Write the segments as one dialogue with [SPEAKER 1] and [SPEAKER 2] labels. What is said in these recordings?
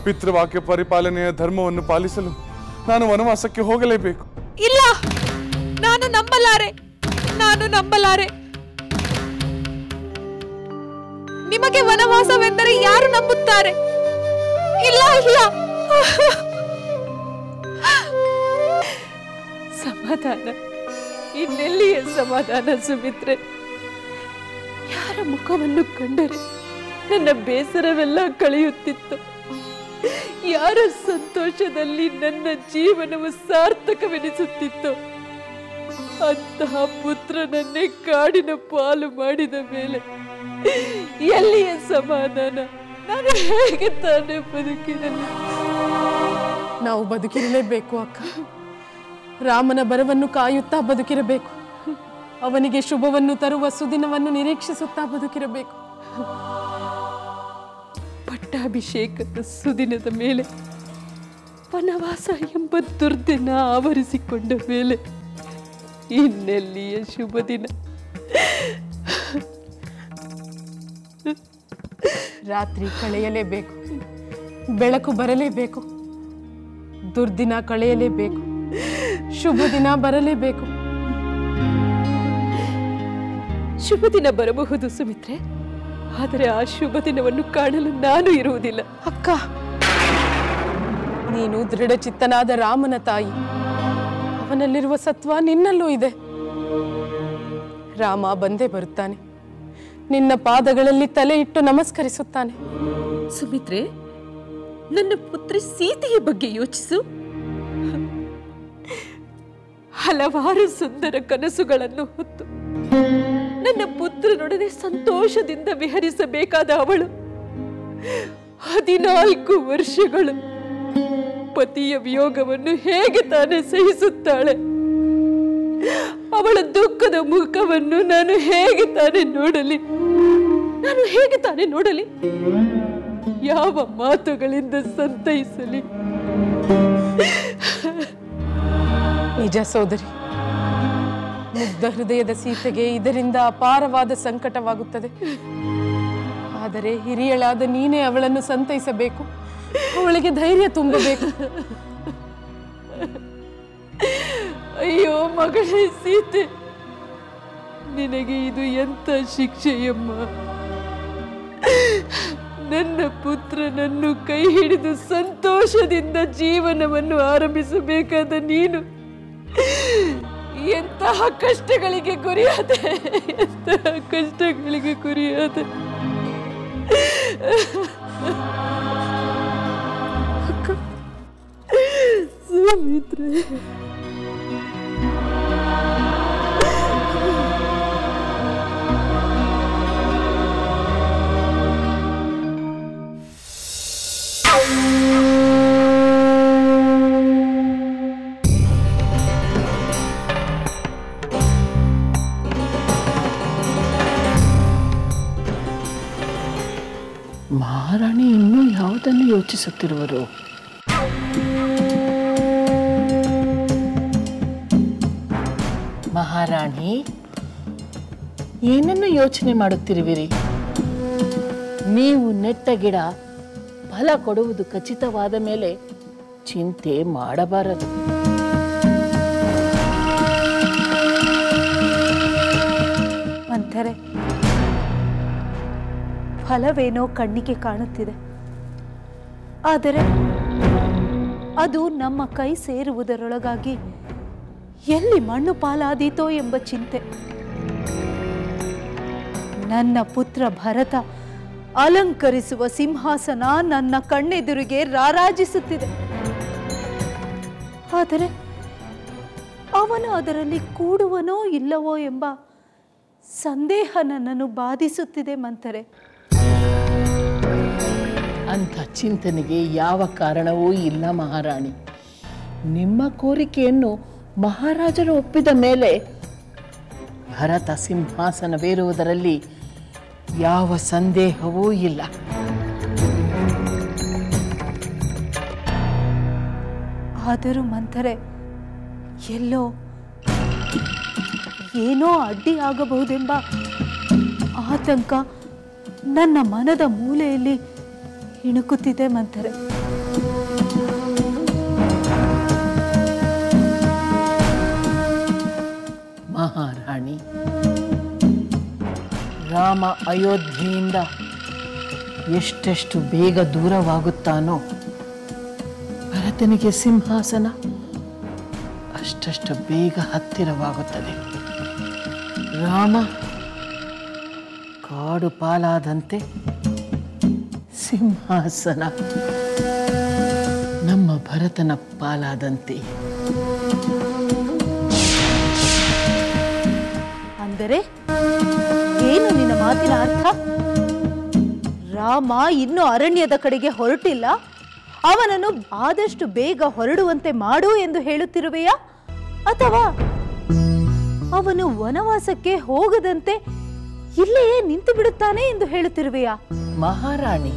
[SPEAKER 1] ಪಿತೃವಾಕ್ಯ ಪರಿಪಾಲನೆಯ ಧರ್ಮವನ್ನು ಪಾಲಿಸಲು ನಾನು ವನವಾಸಕ್ಕೆ ಹೋಗಲೇಬೇಕು.
[SPEAKER 2] ಇಲ್ಲ, ನಾನು ನಂಬಲಾರೆ. ನಿಮಗೆ ವನವಾಸವೆಂದರೆ ಯಾರು ನಂಬುತ್ತಾರೆ? ಇಲ್ಲ. ಸಮಾಧಾನ, ಇನ್ನೆಲ್ಲಿಯ ಸಮಾಧಾನ ಸುಮಿತ್ರೆ? ಯಾರ ಮುಖವನ್ನು ಕಂಡರೆ ನನ್ನ ಬೇಸರವೆಲ್ಲ ಕಳೆಯುತ್ತಿತ್ತು, ಯಾರ ಸಂತೋಷದಲ್ಲಿ ನನ್ನ ಜೀವನವು ಸಾರ್ಥಕವೆನಿಸುತ್ತಿತ್ತು, ಅಂತಹ ಪುತ್ರನನ್ನೇ ಕಾಡಿನ ಪಾಲು ಮಾಡಿದ ಮೇಲೆ ಎಲ್ಲಿಯ ಸಮಾಧಾನ? ನಾನು ಹೇಗೆ ತಾನೇ ಬದುಕಿರಲಿ?
[SPEAKER 3] ನಾವು ಬದುಕಿರಲೇಬೇಕು ಅಕ್ಕ. ರಾಮನ ಬರವನ್ನು ಕಾಯುತ್ತಾ ಬದುಕಿರಬೇಕು. ಅವನಿಗೆ ಶುಭವನ್ನು ತರುವ ಸುದಿನವನ್ನು ನಿರೀಕ್ಷಿಸುತ್ತಾ ಬದುಕಿರಬೇಕು.
[SPEAKER 2] ಪಟ್ಟಾಭಿಷೇಕದ ಸುದಿನದ ಮೇಲೆ ವನವಾಸ ಎಂಬ ದುರ್ದಿನ ಆವರಿಸಿಕೊಂಡ ಮೇಲೆ ಇನ್ನೆಲ್ಲಿಯ ಶುಭ ದಿನ?
[SPEAKER 3] ರಾತ್ರಿ ಕಳೆಯಲೇಬೇಕು, ಬೆಳಕು ಬರಲೇಬೇಕು, ದುರ್ದಿನ ಕಳೆಯಲೇಬೇಕು, ಶುಭ ದಿನ ಬರಲೇಬೇಕು.
[SPEAKER 2] ಶುಭ ದಿನ ಬರಬಹುದು ಸುಮಿತ್ರೆ, ಆದರೆ ಆ ಶುಭ ದಿನವನ್ನು ಕಾಣಲು ನಾನು ಇರುವುದಿಲ್ಲ.
[SPEAKER 3] ಅಕ್ಕ, ನೀನು ದೃಢಚಿತ್ತನಾದ ರಾಮನ ತಾಯಿ. ಅವನಲ್ಲಿರುವ ಸತ್ವ ನಿನ್ನಲ್ಲೂ ಇದೆ. ರಾಮ ಬಂದೇ ಬರುತ್ತಾನೆ, ನಿನ್ನ ಪಾದಗಳಲ್ಲಿ ತಲೆ ಇಟ್ಟು ನಮಸ್ಕರಿಸುತ್ತಾನೆ.
[SPEAKER 2] ಸುಮಿತ್ರೆ, ನನ್ನ ಪುತ್ರಿ ಸೀತೆಯ ಬಗ್ಗೆ ಯೋಚಿಸು. ಹಲವಾರು ಸುಂದರ ಕನಸುಗಳನ್ನು ಹೊತ್ತು ನನ್ನ ಪುತ್ರನೊಡನೆ ಸಂತೋಷದಿಂದ ವಿಹರಿಸಬೇಕಾದ ಅವಳು 14 ವರ್ಷಗಳು ಪತಿಯ ವಿಯೋಗವನ್ನು ಹೇಗೆ ತಾನೇ ಸಹಿಸುತ್ತಾಳೆ? ಅವಳ ದುಃಖದ ಮುಖವನ್ನು ನಾನು ಹೇಗೆ ತಾನೇ ನೋಡಲಿ? ಯಾವ ಮಾತುಗಳಿಂದ ಸಂತೈಸಲಿ?
[SPEAKER 3] ನಿಜ ಸೋದರಿ, ಮುಗ್ಧ ಹೃದಯದ ಸೀತೆಗೆ ಇದರಿಂದ ಅಪಾರವಾದ ಸಂಕಟವಾಗುತ್ತದೆ. ಆದರೆ ಹಿರಿಯಳಾದ ನೀನೇ ಅವಳನ್ನು ಸಂತೈಸಬೇಕು, ಅವಳಿಗೆ ಧೈರ್ಯ ತುಂಬಬೇಕು.
[SPEAKER 2] ಅಯ್ಯೋ ಮಗಳೇ ಸೀತೆ, ನಿನಗೆ ಇದು ಎಂತ ಶಿಕ್ಷೆಯಮ್ಮ? ನನ್ನ ಪುತ್ರನನ್ನು ಕೈ ಹಿಡಿದು ಸಂತೋಷದಿಂದ ಜೀವನವನ್ನು ಆರಂಭಿಸಬೇಕಾದ ನೀನು ಎಂತಹ ಕಷ್ಟಗಳಿಗೆ ಗುರಿಯಾದೆ, ಅಕ್ಕ ಸುಮಿತ್ರೆ.
[SPEAKER 4] ಮಹಾರಾಣಿ ಇನ್ನೂ ಯಾವುದನ್ನು ಯೋಚಿಸುತ್ತಿರುವರು? ಮಹಾರಾಣಿ, ಏನನ್ನು ಯೋಚನೆ ಮಾಡುತ್ತಿರುವಿರಿ? ನೀವು ನೆಟ್ಟ ಗಿಡ ಫಲ ಕೊಡುವುದು ಖಚಿತವಾದ ಮೇಲೆ ಚಿಂತೆ ಮಾಡಬಾರದು.
[SPEAKER 5] ಮಂಥರೆ, ಫಲವೇನೋ ಕಣ್ಣಿಗೆ ಕಾಣುತ್ತಿದೆ, ಆದರೆ ಅದು ನಮ್ಮ ಕೈ ಸೇರುವುದರೊಳಗಾಗಿ ಎಲ್ಲಿ ಮಣ್ಣು ಪಾಲಾದೀತೋ ಎಂಬ ಚಿಂತೆ. ನನ್ನ ಪುತ್ರ ಭರತ ಅಲಂಕರಿಸುವ ಸಿಂಹಾಸನ ನನ್ನ ಕಣ್ಣೆದುರಿಗೆ ರಾರಾಜಿಸುತ್ತಿದೆ, ಆದರೆ ಅವನು ಅದರಲ್ಲಿ ಕೂಡುವನೋ ಇಲ್ಲವೋ ಎಂಬ ಸಂದೇಹ ನನ್ನನ್ನು ಬಾಧಿಸುತ್ತಿದೆ ಮಂಥರೆ.
[SPEAKER 4] ಅಂಥ ಚಿಂತನೆಗೆ ಯಾವ ಕಾರಣವೂ ಇಲ್ಲ ಮಹಾರಾಣಿ. ನಿಮ್ಮ ಕೋರಿಕೆಯನ್ನು ಮಹಾರಾಜರು ಒಪ್ಪಿದ ಮೇಲೆ ಭರತ ಸಿಂಹಾಸನವೇರುವುದರಲ್ಲಿ ಯಾವ ಸಂದೇಹವೂ ಇಲ್ಲ.
[SPEAKER 5] ಆದರೂ ಮಂಥರೆ, ಎಲ್ಲೋ ಏನೋ ಅಡ್ಡಿಯಾಗಬಹುದೆಂಬ ಆತಂಕ ನನ್ನ ಮನದ ಮೂಲೆಯಲ್ಲಿ ಇಣುಕುತ್ತಿದೆ ಮಂಥರೆ.
[SPEAKER 4] ಮಹಾರಾಣಿ. ರಾಮ ಅಯೋಧ್ಯೆಯಿಂದ ಎಷ್ಟೆಷ್ಟು ಬೇಗ ದೂರವಾಗುತ್ತಾನೋ ಭರತನಿಗೆ ಸಿಂಹಾಸನ ಅಷ್ಟಷ್ಟು ಬೇಗ ಹತ್ತಿರವಾಗುತ್ತದೆ. ರಾಮ ಕಾಡು ಪಾಲಾದಂತೆ ಸಿಂಹಾಸನ ನಮ್ಮ ಭರತನ ಪಾಲಾದಂತೆ.
[SPEAKER 5] ಅಂದರೆ ಏನು ನಿನ್ನ ಮಾತಿನ ಅರ್ಥ? ರಾಮ ಇನ್ನೂ ಅರಣ್ಯದ ಕಡೆಗೆ ಹೊರಟಿಲ್ಲ, ಅವನನ್ನು ಆದಷ್ಟು ಬೇಗ ಹೊರಡುವಂತೆ ಮಾಡು ಎಂದು ಹೇಳುತ್ತಿರುವೆಯಾ, ಅಥವಾ ಅವನು ವನವಾಸಕ್ಕೆ ಹೋಗದಂತೆ ಇಲ್ಲಿಯೇ ನಿಂತು ಬಿಡುತ್ತಾನೆ ಎಂದು ಹೇಳುತ್ತಿರುವೆಯಾ?
[SPEAKER 4] ಮಹಾರಾಣಿ,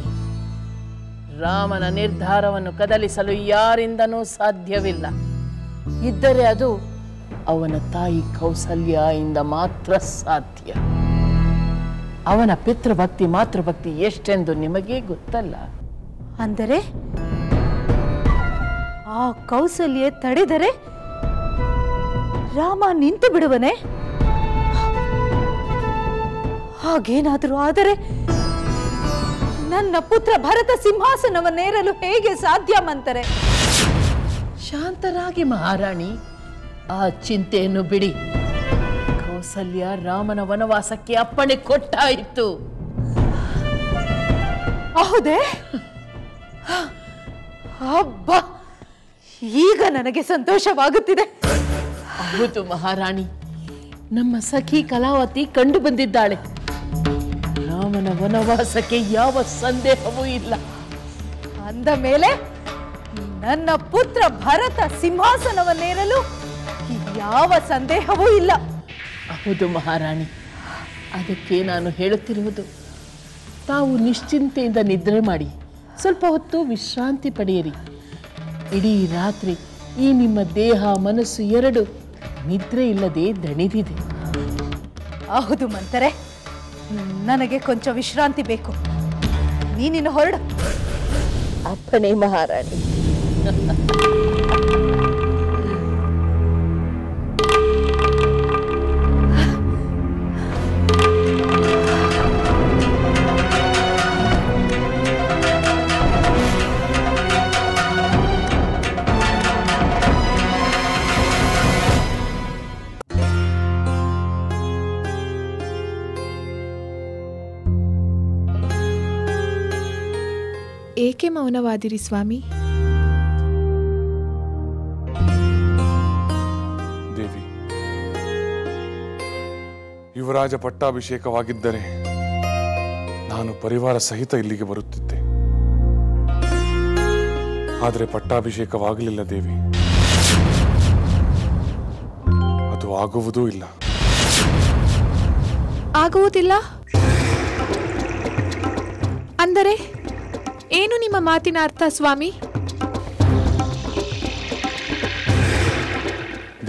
[SPEAKER 4] ರಾಮನ ನಿರ್ಧಾರವನ್ನು ಕದಲಿಸಲು ಯಾರಿಂದನೂ ಸಾಧ್ಯವಿಲ್ಲ. ಇದ್ದರೆ ಅದು ಅವನ ತಾಯಿ ಕೌಸಲ್ಯಿಂದ ಮಾತ್ರ ಸಾಧ್ಯ. ಅವನ ಪಿತೃಭಕ್ತಿ ಮಾತೃಭಕ್ತಿ ಎಷ್ಟೆಂದು ನಿಮಗೇ ಗೊತ್ತಲ್ಲ.
[SPEAKER 5] ಅಂದರೆ ಆ ಕೌಸಲ್ಯ ತಡೆದರೆ ರಾಮ ನಿಂತು ಬಿಡುವನೆ? ಹಾಗೇನಾದರೂ ಆದರೆ ನನ್ನ ಪುತ್ರ ಭರತ ಸಿಂಹಾಸನವನ್ನೇರಲು ಹೇಗೆ ಸಾಧ್ಯ ಮಂತರೆ?
[SPEAKER 4] ಶಾಂತರಾಗಿ ಮಹಾರಾಣಿ, ಆ ಚಿಂತೆಯನ್ನು ಬಿಡಿ. ಕೌಸಲ್ಯ ರಾಮನ ವನವಾಸಕ್ಕೆ ಅಪ್ಪಣೆ ಕೊಟ್ಟಾಯಿತು.
[SPEAKER 5] ಹೌದೇ? ಅಬ್ಬ, ಈಗ ನನಗೆ ಸಂತೋಷವಾಗುತ್ತಿದೆ.
[SPEAKER 4] ಹೌದು ಮಹಾರಾಣಿ, ನಮ್ಮ ಸಖಿ ಕಲಾವತಿ ಕಂಡು ಬಂದಿದ್ದಾಳೆ. ರಾಮನ ವನವಾಸಕ್ಕೆ ಯಾವ ಸಂದೇಹವೂ ಇಲ್ಲ.
[SPEAKER 5] ಅಂದ ಮೇಲೆ ನನ್ನ ಪುತ್ರ ಭರತ ಸಿಂಹಾಸನವನ್ನೇರಲು ಯಾವ ಸಂದೇಹವೂ ಇಲ್ಲ.
[SPEAKER 4] ಹೌದು ಮಹಾರಾಣಿ, ಅದಕ್ಕೆ ನಾನು ಹೇಳುತ್ತಿರುವುದು, ತಾವು ನಿಶ್ಚಿಂತೆಯಿಂದ ನಿದ್ರೆ ಮಾಡಿ ಸ್ವಲ್ಪ ಹೊತ್ತು ವಿಶ್ರಾಂತಿ ಪಡೆಯಿರಿ. ಇಡೀ ರಾತ್ರಿ ಈ ನಿಮ್ಮ ದೇಹ ಮನಸ್ಸು ಎರಡು ನಿದ್ರೆ ಇಲ್ಲದೆ ದಣಿದಿದೆ.
[SPEAKER 5] ಹೌದು ಮಂತರೆ, ನನಗೆ ಕೊಂಚ ವಿಶ್ರಾಂತಿ ಬೇಕು. ನೀನಿನ್ನು ಹೊರಡು.
[SPEAKER 4] ಅಪ್ಪಣೆ ಮಹಾರಾಣಿ.
[SPEAKER 6] ಏಕೆ ಮೌನವಾದಿರಿ ಸ್ವಾಮಿ?
[SPEAKER 1] ದೇವಿ, ಯುವರಾಜ ಪಟ್ಟಾಭಿಷೇಕವಾಗಿದ್ದರೆ ನಾನು ಪರಿವಾರ ಸಹಿತ ಇಲ್ಲಿಗೆ ಬರುತ್ತಿದ್ದೆ. ಆದರೆ ಪಟ್ಟಾಭಿಷೇಕವಾಗಲಿಲ್ಲ ದೇವಿ. ಅದು ಆಗುವುದೂ ಇಲ್ಲ.
[SPEAKER 6] ಆಗುವುದಿಲ್ಲ ಅಂದರೆ ಏನು ನಿಮ್ಮ ಮಾತಿನ ಅರ್ಥ ಸ್ವಾಮಿ?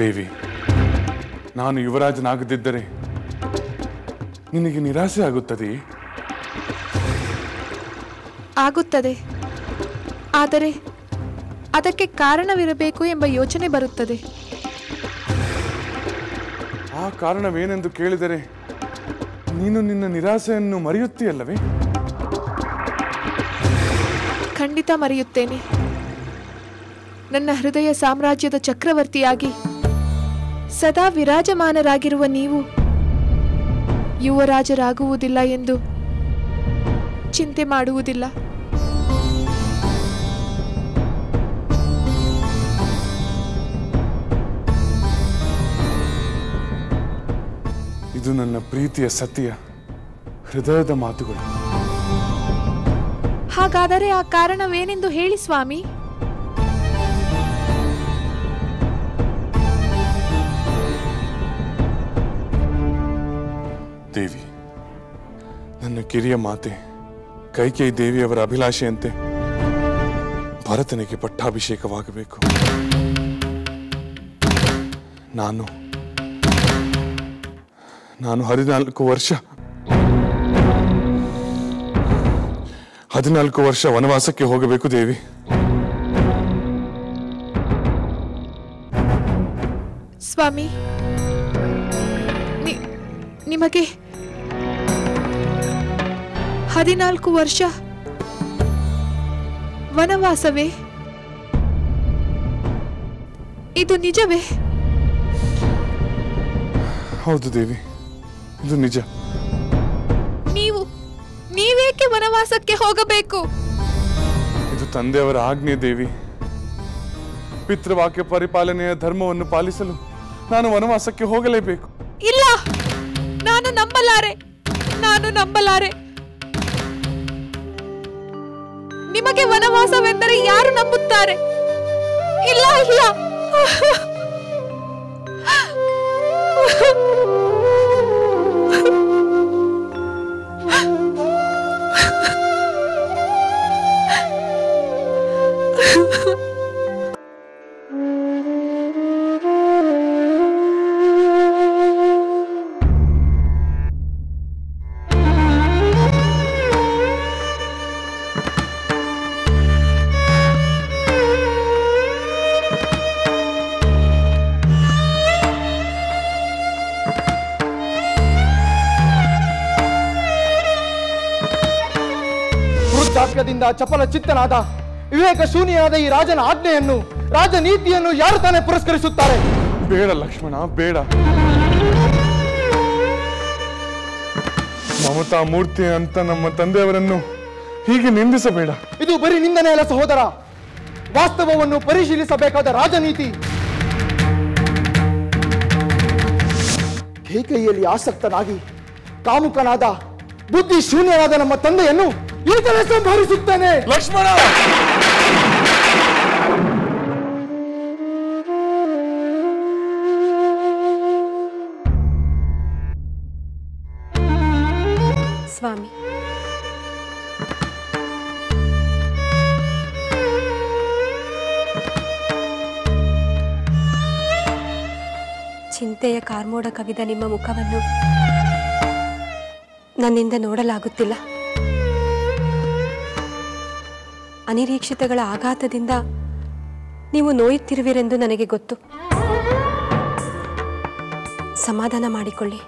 [SPEAKER 1] ದೇವಿ, ನಾನು ಯುವರಾಜನಾಗದಿದ್ದರೆ ನಿನಗೆ ನಿರಾಸೆ ಆಗುತ್ತದೆಯೇ?
[SPEAKER 6] ಆಗುತ್ತದೆ, ಆದರೆ ಅದಕ್ಕೆ ಕಾರಣವಿರಬೇಕು ಎಂಬ ಯೋಚನೆ ಬರುತ್ತದೆ.
[SPEAKER 1] ಆ ಕಾರಣವೇನೆಂದು ಕೇಳಿದರೆ ನೀನು ನಿನ್ನ ನಿರಾಸೆಯನ್ನು ಮರೆಯುತ್ತೀಯಲ್ಲವೇ?
[SPEAKER 6] ಖಂಡಿತ ಮರೆಯುತ್ತೇನೆ. ನನ್ನ ಹೃದಯ ಸಾಮ್ರಾಜ್ಯದ ಚಕ್ರವರ್ತಿಯಾಗಿ ಸದಾ ವಿರಾಜಮಾನರಾಗಿರುವ ನೀವು ಯುವರಾಜರಾಗುವುದಿಲ್ಲ ಎಂದು ಚಿಂತೆ ಮಾಡುವುದಿಲ್ಲ.
[SPEAKER 1] ಇದು ನನ್ನ ಪ್ರೀತಿಯ ಸತಿಯ ಹೃದಯದ ಮಾತುಗಳು.
[SPEAKER 6] ಹಾಗಾದರೆ ಆ ಕಾರಣವೇನೆಂದು ಹೇಳಿ ಸ್ವಾಮಿ.
[SPEAKER 1] ದೇವಿ, ನನ್ನ ಕಿರಿಯ ಮಾತೆ ಕೈಕೇಯಿ ದೇವಿಯವರ ಅಭಿಲಾಷೆಯಂತೆ ಭರತನಿಗೆ ಪಟ್ಟಾಭಿಷೇಕವಾಗಬೇಕು. ನಾನು 14 ವರ್ಷ ವನವಾಸಕ್ಕೆ ಹೋಗಬೇಕು ದೇವಿ.
[SPEAKER 6] ಸ್ವಾಮಿ, ನಿಮಗೆ 14 ವರ್ಷ ವನವಾಸವೇ? ಇದು ನಿಜವೇ?
[SPEAKER 1] ಹೌದು ದೇವಿ, ಇದು ನಿಜ.
[SPEAKER 6] ನೀವೇಕೆ ವನವಾಸಕ್ಕೆ ಹೋಗಬೇಕು?
[SPEAKER 1] ಇದು ತಂದೆಯವರ ಆಜ್ಞೆ ದೇವಿ. ಪಿತೃವಾಕ್ಯ ಪರಿಪಾಲನೆಯ ಧರ್ಮವನ್ನು ಪಾಲಿಸಲು ನಾನು ವನವಾಸಕ್ಕೆ ಹೋಗಲೇಬೇಕು.
[SPEAKER 6] ಇಲ್ಲ, ನಾನು ನಂಬಲಾರೆ. ನಿಮಗೆ ವನವಾಸವೆಂದರೆ ಯಾರು ನಂಬುತ್ತಾರೆ? ಇಲ್ಲ.
[SPEAKER 7] ವೃದ್ಧಾಪ್ಯದಿಂದ ಚಪಲ ಚಿತ್ತನಾದ ವಿವೇಕ ಶೂನ್ಯನಾದ ಈ ರಾಜನ ಆಜ್ಞೆಯನ್ನು, ರಾಜನೀತಿಯನ್ನು ಯಾರು ತಾನೇ ಪುರಸ್ಕರಿಸುತ್ತಾರೆ?
[SPEAKER 1] ಬೇಡ ಲಕ್ಷ್ಮಣ, ಬೇಡ. ಮಮತಾ ಮೂರ್ತಿ ಅಂತ ನಮ್ಮ ತಂದೆಯವರನ್ನು ಹೀಗೆ ನಿಂದಿಸಬೇಡ.
[SPEAKER 7] ಇದು ಬರೀ ನಿಂದನೆ ಅಲ್ಲ ಸಹೋದರ, ವಾಸ್ತವವನ್ನು ಪರಿಶೀಲಿಸಬೇಕಾದ ರಾಜನೀತಿ. ಕೈಕೈಯಲ್ಲಿ ಆಸಕ್ತನಾಗಿ ಕಾಮುಕನಾದ ಬುದ್ಧಿ ಶೂನ್ಯನಾದ ನಮ್ಮ ತಂದೆಯನ್ನು ಈಗಲೇ ಸಂಹರಿಸುತ್ತೇನೆ.
[SPEAKER 1] ಲಕ್ಷ್ಮಣ,
[SPEAKER 2] ಸ್ವಾಮಿ, ಚಿಂತೆಯ ಕಾರ್ಮೋಡ ಕವಿದ ನಿಮ್ಮ ಮುಖವನ್ನು ನನ್ನಿಂದ ನೋಡಲಾಗುತ್ತಿಲ್ಲ. ಅನಿರೀಕ್ಷಿತಗಳ ಆಘಾತದಿಂದ ನೀವು ನೋಯುತ್ತಿರುವಿರೆಂದು ನನಗೆ ಗೊತ್ತು. ಸಮಾಧಾನ ಮಾಡಿಕೊಳ್ಳಿ.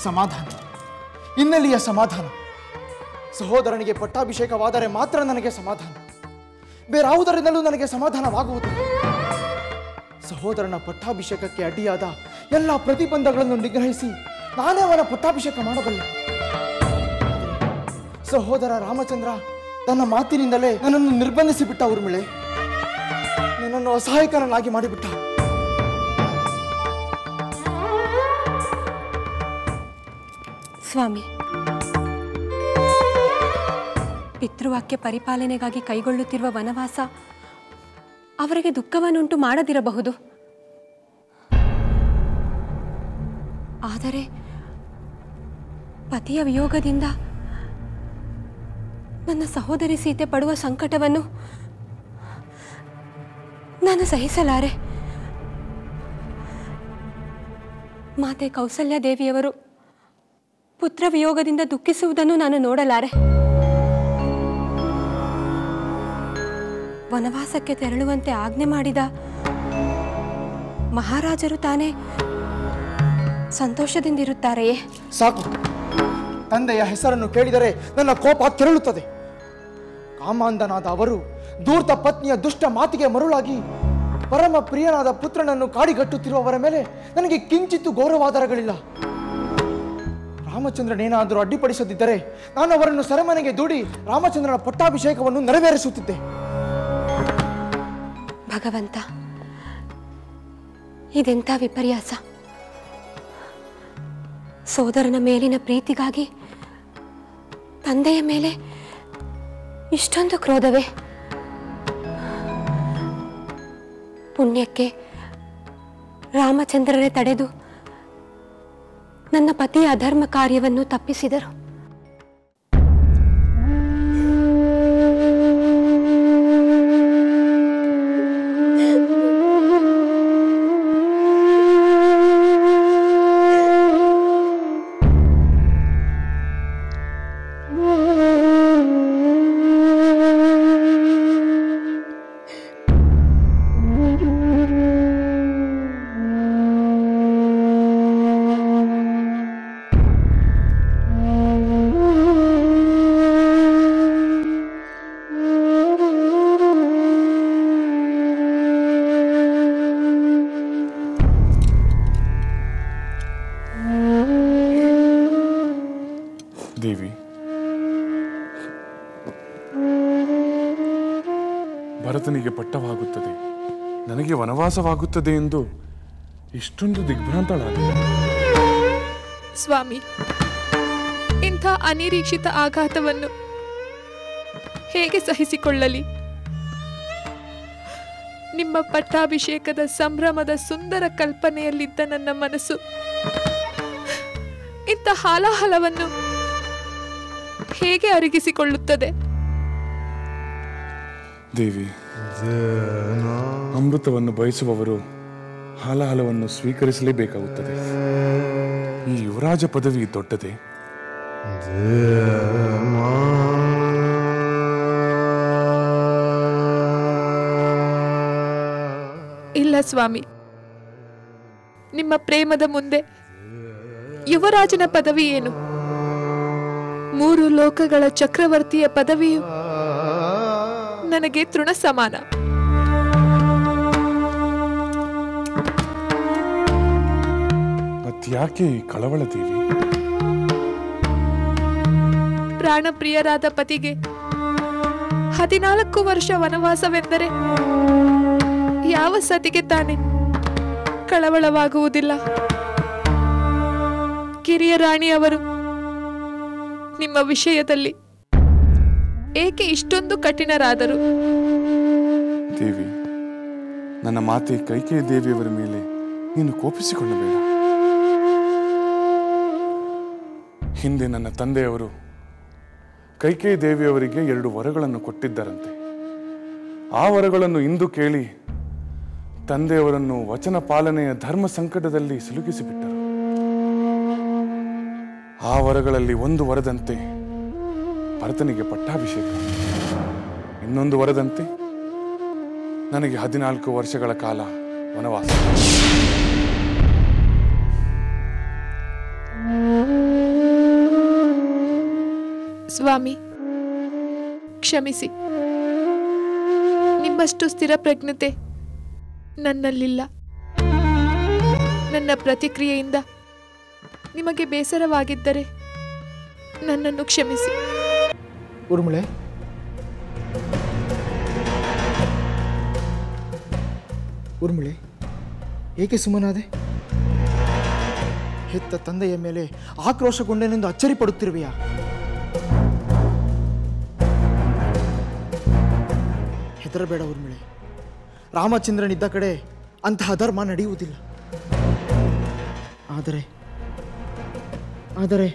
[SPEAKER 7] ಸಮಾಧಾನ? ಇನ್ನೆಲ್ಲಿಯ ಸಮಾಧಾನ? ಸಹೋದರನಿಗೆ ಪಟ್ಟಾಭಿಷೇಕವಾದರೆ ಮಾತ್ರ ನನಗೆ ಸಮಾಧಾನ, ಬೇರಾವುದರಿಂದಲೂ ನನಗೆ ಸಮಾಧಾನವಾಗುವುದು. ಸಹೋದರನ ಪಟ್ಟಾಭಿಷೇಕಕ್ಕೆ ಅಡ್ಡಿಯಾದ ಎಲ್ಲ ಪ್ರತಿಬಂಧಗಳನ್ನು ನಿಗ್ರಹಿಸಿ ನಾನೇ ಅವನ ಪಟ್ಟಾಭಿಷೇಕ ಮಾಡಬಲ್ಲೆ. ಸಹೋದರ ರಾಮಚಂದ್ರ ತನ್ನ ಮಾತಿನಿಂದಲೇ ನನ್ನನ್ನು ನಿರ್ಬಂಧಿಸಿ ಬಿಟ್ಟ. ಊರ್ಮಿಳೆ, ನನ್ನನ್ನು ಅಸಹಾಯಕನನ್ನಾಗಿ ಮಾಡಿಬಿಟ್ಟ.
[SPEAKER 2] ಸ್ವಾಮಿ, ಪಿತೃವಾಕ್ಯ ಪರಿಪಾಲನೆಗಾಗಿ ಕೈಗೊಳ್ಳುತ್ತಿರುವ ವನವಾಸ ಅವರಿಗೆ ದುಃಖವನ್ನುಂಟು ಮಾಡದಿರಬಹುದು. ಆದರೆ ಪತಿಯ ವಿಯೋಗದಿಂದ ನನ್ನ ಸಹೋದರಿ ಸೀತೆ ಪಡುವ ಸಂಕಟವನ್ನು ನಾನು ಸಹಿಸಲಾರೆ. ಮಾತೆ ಕೌಸಲ್ಯ ದೇವಿಯವರು ಪುತ್ರ ವಿಯೋಗದಿಂದ ದುಃಖಿಸುವುದನ್ನು ನಾನು ನೋಡಲಾರೆ. ವನವಾಸಕ್ಕೆ ತೆರಳುವಂತೆ ಆಜ್ಞೆ ಮಾಡಿದ ಮಹಾರಾಜರು ತಾನೇ ಸಂತೋಷದಿಂದಿರುತ್ತಾರೆಯೇ?
[SPEAKER 7] ಸಾಕು, ತಂದೆಯ ಹೆಸರನ್ನು ಕೇಳಿದರೆ ನನ್ನ ಕೋಪ ಕೆರಳುತ್ತದೆ. ಕಾಮಾಂಧನಾದ ಅವರು ಧೂರ್ತ ಪತ್ನಿಯ ದುಷ್ಟ ಮಾತಿಗೆ ಮರುಳಾಗಿ ಪರಮ ಪ್ರಿಯನಾದ ಪುತ್ರನನ್ನು ಕಾಡಿಗಟ್ಟುತ್ತಿರುವವರ ಮೇಲೆ ನನಗೆ ಕಿಂಚಿತ್ತು ಗೌರವಾಧಾರಗಳಿಲ್ಲ. ರಾಮಚಂದ್ರನೇನಾದರೂ ಅಡ್ಡಿಪಡಿಸದಿದ್ದರೆ ನಾನು ಅವರನ್ನು ಸೆರೆಮನೆಗೆ ದೂಡಿ ರಾಮಚಂದ್ರನ ಪಟ್ಟಾಭಿಷೇಕವನ್ನು ನೆರವೇರಿಸುತ್ತಿದ್ದೆ.
[SPEAKER 2] ಭಗವಂತ, ಇದೆಂಥ ವಿಪರ್ಯಾಸ! ಸೋದರನ ಮೇಲಿನ ಪ್ರೀತಿಗಾಗಿ ತಂದೆಯ ಮೇಲೆ ಇಷ್ಟೊಂದು ಕ್ರೋಧವೇ? ಪುಣ್ಯಕ್ಕೆ ರಾಮಚಂದ್ರರೇ ತಡೆದು ನನ್ನ ಪತಿಯ ಅಧರ್ಮ ಕಾರ್ಯವನ್ನು ತಪ್ಪಿಸಿದರು.
[SPEAKER 1] ಭರತನಿಗೆ ಪಟ್ಟವಾಗುತ್ತದೆ, ನನಗೆ ವನವಾಸವಾಗುತ್ತದೆ ಎಂದು ಇಷ್ಟೊಂದು ದಿಗ್ಭ್ರಾಂತಳಾದ.
[SPEAKER 6] ಸ್ವಾಮಿ, ಇಂಥ ಅನಿರೀಕ್ಷಿತ ಆಘಾತವನ್ನು ಹೇಗೆ ಸಹಿಸಿಕೊಳ್ಳಲಿ? ನಿಮ್ಮ ಪಟ್ಟಾಭಿಷೇಕದ ಸಂಭ್ರಮದ ಸುಂದರ ಕಲ್ಪನೆಯಲ್ಲಿದ್ದ ನನ್ನ ಮನಸ್ಸು ಇಂಥ ಹಾಲಾಹಲವನ್ನು ಹೇಗೆ ಅರಗಿಸಿಕೊಳ್ಳುತ್ತದೆ?
[SPEAKER 1] ದೇವಿ, ಅಮೃತವನ್ನು ಬಯಸುವವರು ಹಾಲಾಹಲವನ್ನು ಸ್ವೀಕರಿಸಲೇಬೇಕಾಗುತ್ತದೆ. ಈ ಯುವರಾಜ ಪದವಿ ದೊಡ್ಡದೆ.
[SPEAKER 6] ಇಲ್ಲ ಸ್ವಾಮಿ, ನಿಮ್ಮ ಪ್ರೇಮದ ಮುಂದೆ ಯುವರಾಜನ ಪದವಿ ಏನು? 3 ಲೋಕಗಳ ಚಕ್ರವರ್ತಿಯ ಪದವಿಯು ನನಗೆ ತೃಣ ಸಮಾನ.
[SPEAKER 1] ಮತ್ಯಾಕೆ ಈ ಕಳವಳ ದೇವಿ?
[SPEAKER 6] ಪ್ರಾಣಪ್ರಿಯರಾದ ಪತಿಗೆ 14 ವರ್ಷ ವನವಾಸವೆಂದರೆ ಯಾವ ಸತಿಗೆ ತಾನೆ ಕಳವಳವಾಗುವುದಿಲ್ಲ? ಕಿರಿಯ ರಾಣಿಯವರು ನಿಮ್ಮ ವಿಷಯದಲ್ಲಿ ಏಕೆ ಇಷ್ಟೊಂದು ಕಠಿಣರಾದರು?
[SPEAKER 1] ದೇವಿ, ನನ್ನ ಮಾತೆ ಕೈಕೇಯಿ ದೇವಿಯವರ ಮೇಲೆ ನೀನು ಕೋಪಿಸಿಕೊಳ್ಳಬೇಡ. ಹಿಂದೆ ನನ್ನ ತಂದೆಯವರು ಕೈಕೇಯಿ ದೇವಿಯವರಿಗೆ 2 ವರಗಳನ್ನು ಕೊಟ್ಟಿದ್ದರಂತೆ. ಆ ವರಗಳನ್ನು ಇಂದು ಕೇಳಿ ತಂದೆಯವರನ್ನು ವಚನ ಪಾಲನೆಯ ಧರ್ಮ ಸಂಕಟದಲ್ಲಿ ಸಿಲುಕಿಸಿಬಿಟ್ಟರು. ಆ ವರಗಳಲ್ಲಿ ಒಂದು ವರದಂತೆ ಭರತನಿಗೆ ಪಟ್ಟಾಭಿಷೇಕ, ಇನ್ನೊಂದು ವರದಂತೆ ನನಗೆ 14 ವರ್ಷಗಳ ಕಾಲ ವನವಾಸ.
[SPEAKER 6] ಸ್ವಾಮಿ, ಕ್ಷಮಿಸಿ. ನಿಮ್ಮಷ್ಟು ಸ್ಥಿರ ಪ್ರಜ್ಞತೆ ನನ್ನಲ್ಲಿಲ್ಲ. ನನ್ನ ಪ್ರತಿಕ್ರಿಯೆಯಿಂದ ನಿಮಗೆ ಬೇಸರವಾಗಿದ್ದರೆ ನನ್ನನ್ನು ಕ್ಷಮಿಸಿ.
[SPEAKER 7] ಊರ್ಮಿಳೆ, ಊರ್ಮಿಳೆ, ಏಕೆ ಸುಮ್ಮನಾದೆ? ಹೆತ್ತ ತಂದೆಯ ಮೇಲೆ ಆಕ್ರೋಶಗೊಂಡನೆಂದು ಅಚ್ಚರಿ ಪಡುತ್ತಿರುವೆಯಾ? ಹೆದರಬೇಡ ಊರ್ಮಿಳೆ. ರಾಮಚಂದ್ರನಿದ್ದ ಕಡೆ ಅಂತಹ ಧರ್ಮ ನಡೆಯುವುದಿಲ್ಲ. ಆದರೆ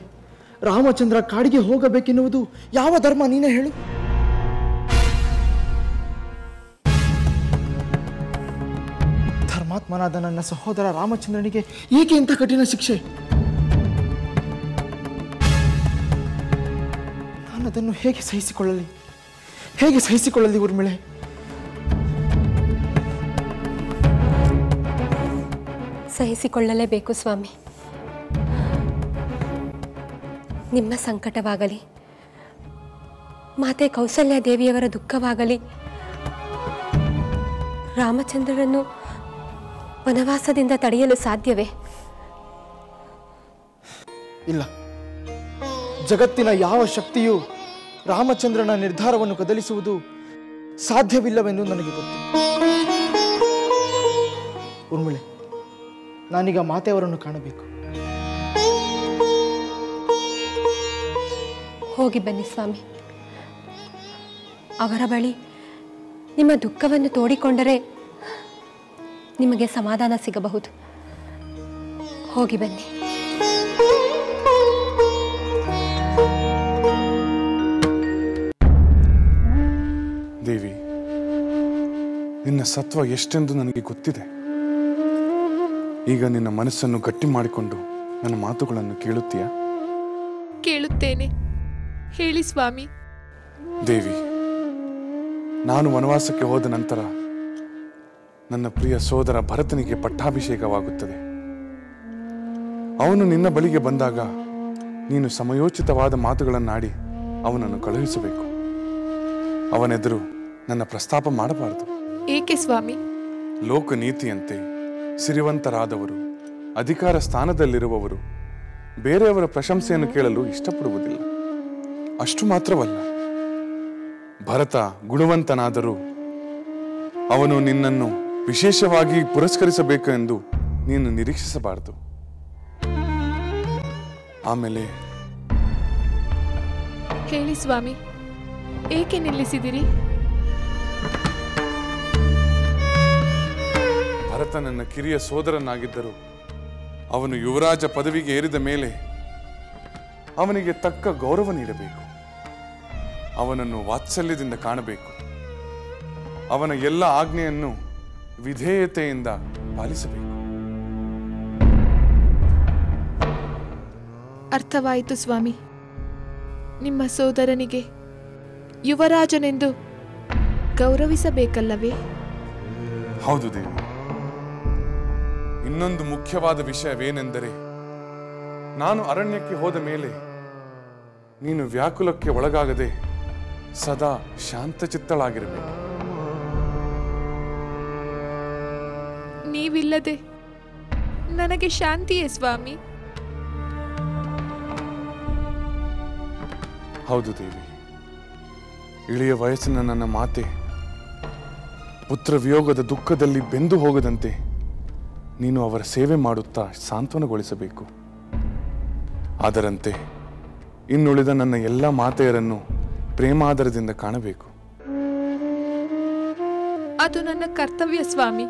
[SPEAKER 7] ರಾಮಚಂದ್ರ ಕಾಡಿಗೆ ಹೋಗಬೇಕೆನ್ನುವುದು ಯಾವ ಧರ್ಮ? ನೀನೇ ಹೇಳು. ಧರ್ಮಾತ್ಮನಾದ ನನ್ನ ಸಹೋದರ ರಾಮಚಂದ್ರನಿಗೆ ಏಕೆ ಇಂಥ ಕಠಿಣ ಶಿಕ್ಷೆ? ನಾನದನ್ನು ಹೇಗೆ ಸಹಿಸಿಕೊಳ್ಳಲಿ ಊರ್ಮಿಳೆ?
[SPEAKER 8] ಸಹಿಸಿಕೊಳ್ಳಲೇಬೇಕು ಸ್ವಾಮಿ. ನಿಮ್ಮ ಸಂಕಟವಾಗಲಿ, ಮಾತೆ ಕೌಸಲ್ಯ ದೇವಿಯವರ ದುಃಖವಾಗಲಿ, ರಾಮಚಂದ್ರರನ್ನು ವನವಾಸದಿಂದ ತಡೆಯಲು ಸಾಧ್ಯವೇ?
[SPEAKER 7] ಇಲ್ಲ. ಜಗತ್ತಿನ ಯಾವ ಶಕ್ತಿಯೂ ರಾಮಚಂದ್ರನ ನಿರ್ಧಾರವನ್ನು ಕದಲಿಸುವುದು ಸಾಧ್ಯವಿಲ್ಲವೆಂದು ನನಗೆ ಗೊತ್ತು. ಊರ್ಮಿಳೆ, ನಾನೀಗ ಮಾತೆಯವರನ್ನು ಕಾಣಬೇಕು.
[SPEAKER 8] ಹೋಗಿ ಬನ್ನಿ ಸ್ವಾಮಿ. ಅವರ ಬಳಿ ನಿಮ್ಮ ದುಃಖವನ್ನು ತೋಡಿಕೊಂಡರೆ ನಿಮಗೆ ಸಮಾಧಾನ ಸಿಗಬಹುದು. ಹೋಗಿ ಬನ್ನಿ.
[SPEAKER 1] ದೇವಿ, ನಿನ್ನ ಸತ್ವ ಎಷ್ಟೆಂದು ನನಗೆ ಗೊತ್ತಿದೆ. ಈಗ ನಿನ್ನ ಮನಸ್ಸನ್ನು ಗಟ್ಟಿ ಮಾಡಿಕೊಂಡು ನನ್ನ ಮಾತುಗಳನ್ನು ಕೇಳುತ್ತೀಯಾ?
[SPEAKER 6] ಕೇಳುತ್ತೇನೆ, ಹೇಳಿ ಸ್ವಾಮಿ.
[SPEAKER 1] ದೇವಿ, ನಾನು ವನವಾಸಕ್ಕೆ ಹೋದ ನಂತರ ನನ್ನ ಪ್ರಿಯ ಸೋದರ ಭರತನಿಗೆ ಪಟ್ಟಾಭಿಷೇಕವಾಗುತ್ತದೆ. ಅವನು ನಿನ್ನ ಬಳಿಗೆ ಬಂದಾಗ ನೀನು ಸಮಯೋಚಿತವಾದ ಮಾತುಗಳನ್ನಾಡಿ ಅವನನ್ನು ಕಳುಹಿಸಬೇಕು. ಅವನೆದುರು ನನ್ನ ಪ್ರಸ್ತಾಪ ಮಾಡಬಾರದು.
[SPEAKER 6] ಏಕೆ ಸ್ವಾಮಿ?
[SPEAKER 1] ಲೋಕನೀತಿಯಂತೆ ಸಿರಿವಂತರಾದವರು, ಅಧಿಕಾರ ಸ್ಥಾನದಲ್ಲಿರುವವರು ಬೇರೆಯವರ ಪ್ರಶಂಸೆಯನ್ನು ಕೇಳಲು ಇಷ್ಟಪಡುವುದಿಲ್ಲ. ಅಷ್ಟು ಮಾತ್ರವಲ್ಲ, ಭರತ ಗುಣವಂತನಾದರೂ ಅವನು ನಿನ್ನನ್ನು ವಿಶೇಷವಾಗಿ ಪುರಸ್ಕರಿಸಬೇಕು ಎಂದು ನೀನು ನಿರೀಕ್ಷಿಸಬಾರದು. ಆಮೇಲೆ
[SPEAKER 6] ಹೇಳಿ ಸ್ವಾಮಿ, ಏಕೆ ನಿಲ್ಲಿಸಿದಿರಿ?
[SPEAKER 1] ಭರತ ನನ್ನ ಕಿರಿಯ ಸೋದರನಾಗಿದ್ದರು. ಅವನು ಯುವರಾಜ ಪದವಿಗೆ ಏರಿದ ಮೇಲೆ ಅವನಿಗೆ ತಕ್ಕ ಗೌರವ ನೀಡಬೇಕು. ಅವನನ್ನು ವಾತ್ಸಲ್ಯದಿಂದ ಕಾಣಬೇಕು. ಅವನ ಎಲ್ಲ ಆಜ್ಞೆಯನ್ನು ವಿಧೇಯತೆಯಿಂದ ಪಾಲಿಸಬೇಕು.
[SPEAKER 6] ಅರ್ಥವಾಯಿತು ಸ್ವಾಮಿ. ನಿಮ್ಮ ಸೋದರನಿಗೆ ಯುವರಾಜನೆಂದು ಗೌರವಿಸಬೇಕಲ್ಲವೇ?
[SPEAKER 1] ಹೌದು ದೇವಿ. ಇನ್ನೊಂದು ಮುಖ್ಯವಾದ ವಿಷಯವೇನೆಂದರೆ, ನಾನು ಅರಣ್ಯಕ್ಕೆ ಹೋದ ಮೇಲೆ ನೀನು ವ್ಯಾಕುಲಕ್ಕೆ ಒಳಗಾಗದೆ ಸದಾ ಶಾಂತಚಿತ್ತಳಾಗಿರಬೇಕು.
[SPEAKER 6] ನೀವಿಲ್ಲದೆ ನನಗೆ ಶಾಂತಿಯೇ ಸ್ವಾಮಿ.
[SPEAKER 1] ಹೌದು ದೇವಿ. ಇಳಿಯ ವಯಸ್ಸಿನ ನನ್ನ ಮಾತೆ ಪುತ್ರ ವಿಯೋಗದ ದುಃಖದಲ್ಲಿ ಬೆಂದು ಹೋಗದಂತೆ ನೀನು ಅವರ ಸೇವೆ ಮಾಡುತ್ತಾ ಸಾಂತ್ವನಗೊಳಿಸಬೇಕು. ಅದರಂತೆ ಇನ್ನುಳಿದ ನನ್ನ ಎಲ್ಲ ಮಾತೆಯರನ್ನು ಪ್ರೇಮಾದರದಿಂದ ಕಾಣಬೇಕು.
[SPEAKER 6] ಅದು ನನ್ನ ಕರ್ತವ್ಯ ಸ್ವಾಮಿ.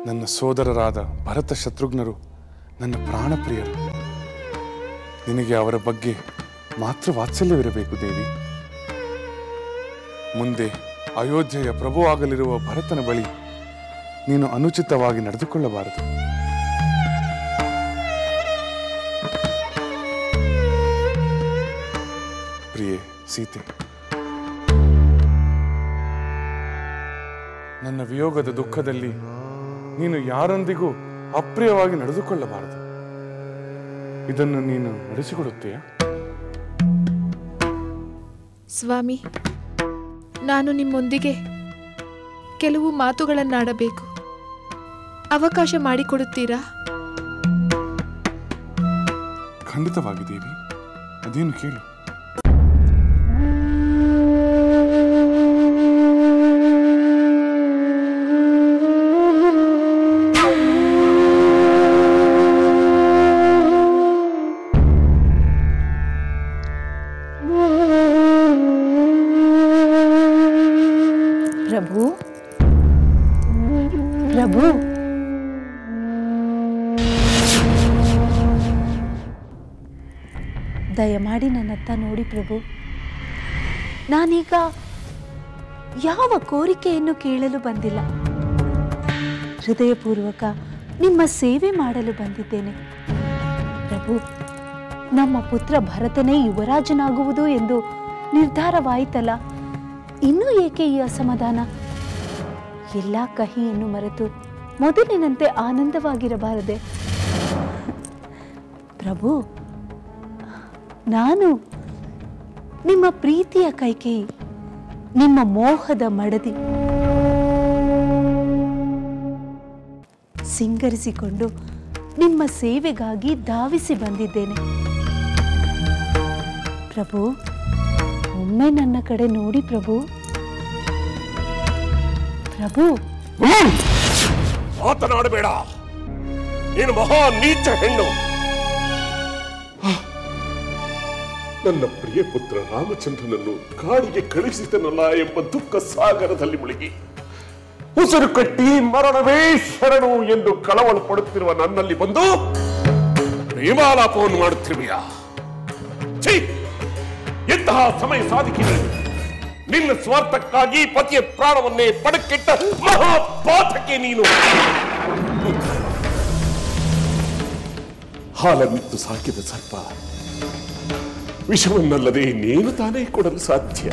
[SPEAKER 1] ನನ್ನ ಸೋದರರಾದ ಭರತ ಶತ್ರುಘ್ನರು ನನ್ನ ಪ್ರಾಣಪ್ರಿಯರು. ನಿನಗೆ ಅವರ ಬಗ್ಗೆ ಮಾತ್ರ ವಾತ್ಸಲ್ಯವಿರಬೇಕು ದೇವಿ. ಮುಂದೆ ಅಯೋಧ್ಯೆಯ ಪ್ರಭುವಾಗಲಿರುವ ಭರತನ ಬಳಿ ನೀನು ಅನುಚಿತವಾಗಿ ನಡೆದುಕೊಳ್ಳಬಾರದು. ಪ್ರಿಯೆ ಸೀತೆ, ನನ್ನ ವಿಯೋಗದ ದುಃಖದಲ್ಲಿ ನೀನು ಯಾರೊಂದಿಗೂ ಅಪ್ರಿಯವಾಗಿ ನಡೆದುಕೊಳ್ಳಬಾರದು. ಇದನ್ನು ನೀನು ನಡೆಸಿಕೊಡುತ್ತೀಯಾ?
[SPEAKER 6] ಸ್ವಾಮಿ, ನಾನು ನಿಮ್ಮೊಂದಿಗೆ ಕೆಲವು ಮಾತುಗಳನ್ನಾಡಬೇಕು. ಅವಕಾಶ ಮಾಡಿಕೊಡುತ್ತೀರಾ?
[SPEAKER 1] ಖಂಡಿತವಾಗಿ ದೇವಿ, ಅದೇನು ಕೇಳು.
[SPEAKER 5] ಪ್ರಭು ಪ್ರಭು, ದಯಮಾಡಿ ನನ್ನತ್ತ ನೋಡಿ ಪ್ರಭು. ನಾನೀಗ ಯಾವ ಕೋರಿಕೆಯನ್ನು ಕೇಳಲು ಬಂದಿಲ್ಲ. ಹೃದಯಪೂರ್ವಕ ನಿಮ್ಮ ಸೇವೆ ಮಾಡಲು ಬಂದಿದ್ದೇನೆ ಪ್ರಭು. ನಮ್ಮ ಪುತ್ರ ಭರತನೇ ಯುವರಾಜನಾಗುವುದು ಎಂದು ನಿರ್ಧಾರವಾಯಿತಲ್ಲ, ಇನ್ನೂ ಏಕೆ ಈ ಅಸಮಾಧಾನ? ಎಲ್ಲ ಕಹಿಯನ್ನು ಮರೆತು ಮೊದಲಿನಂತೆ ಆನಂದವಾಗಿರಬಾರದೆ ಪ್ರಭು? ನಾನು ನಿಮ್ಮ ಪ್ರೀತಿಯ ಕೈಕೇಯಿ, ನಿಮ್ಮ ಮೋಹದ ಮಡದಿ. ಸಿಂಗರಿಸಿಕೊಂಡು ನಿಮ್ಮ ಸೇವೆಗಾಗಿ ಧಾವಿಸಿ ಬಂದಿದ್ದೇನೆ ಪ್ರಭು. ಒಮ್ಮೆ ನನ್ನ ಕಡೆ ನೋಡಿ ಪ್ರಭು. ಪ್ರಭು,
[SPEAKER 9] ಮಾತನಾಡಬೇಡ, ನೀನು ಮಹಾ ನೀಚ ಹೆಣ್ಣು. ನನ್ನ ಪ್ರಿಯ ಪುತ್ರ ರಾಮಚಂದ್ರನನ್ನು ಕಾಡಿಗೆ ಕಳಿಸಿದನಲ್ಲ ಎಂಬ ದುಃಖ ಸಾಗರದಲ್ಲಿ ಮುಳುಗಿ ಉಸಿರು ಕಟ್ಟಿ ಮರಣವೇ ಶರಣು ಎಂದು ಕಳವಳ ಪಡುತ್ತಿರುವ ನನ್ನಲ್ಲಿ ಬಂದು ಪ್ರೇಮಾಲಾಪವನ್ನು ಮಾಡುತ್ತಿರುವೆಯಾ? ಎಂತಹ ಸಮಯ ಸಾಧಿಕೆಗಳು! ನಿನ್ನ ಸ್ವಾರ್ಥಕ್ಕಾಗಿ ಪತಿಯ ಪ್ರಾಣವನ್ನೇ ಪಡಕ್ಕಿಟ್ಟ ಮಹಾಪಾತಕ್ಕೆ ನೀನು. ಹಾಲನ್ನಿತ್ತು ಸಾಕಿದ ಸರ್ಪ ವಿಷವನ್ನಲ್ಲದೆ ಇನ್ನೇನು ತಾನೇ ಕೊಡಲು ಸಾಧ್ಯ?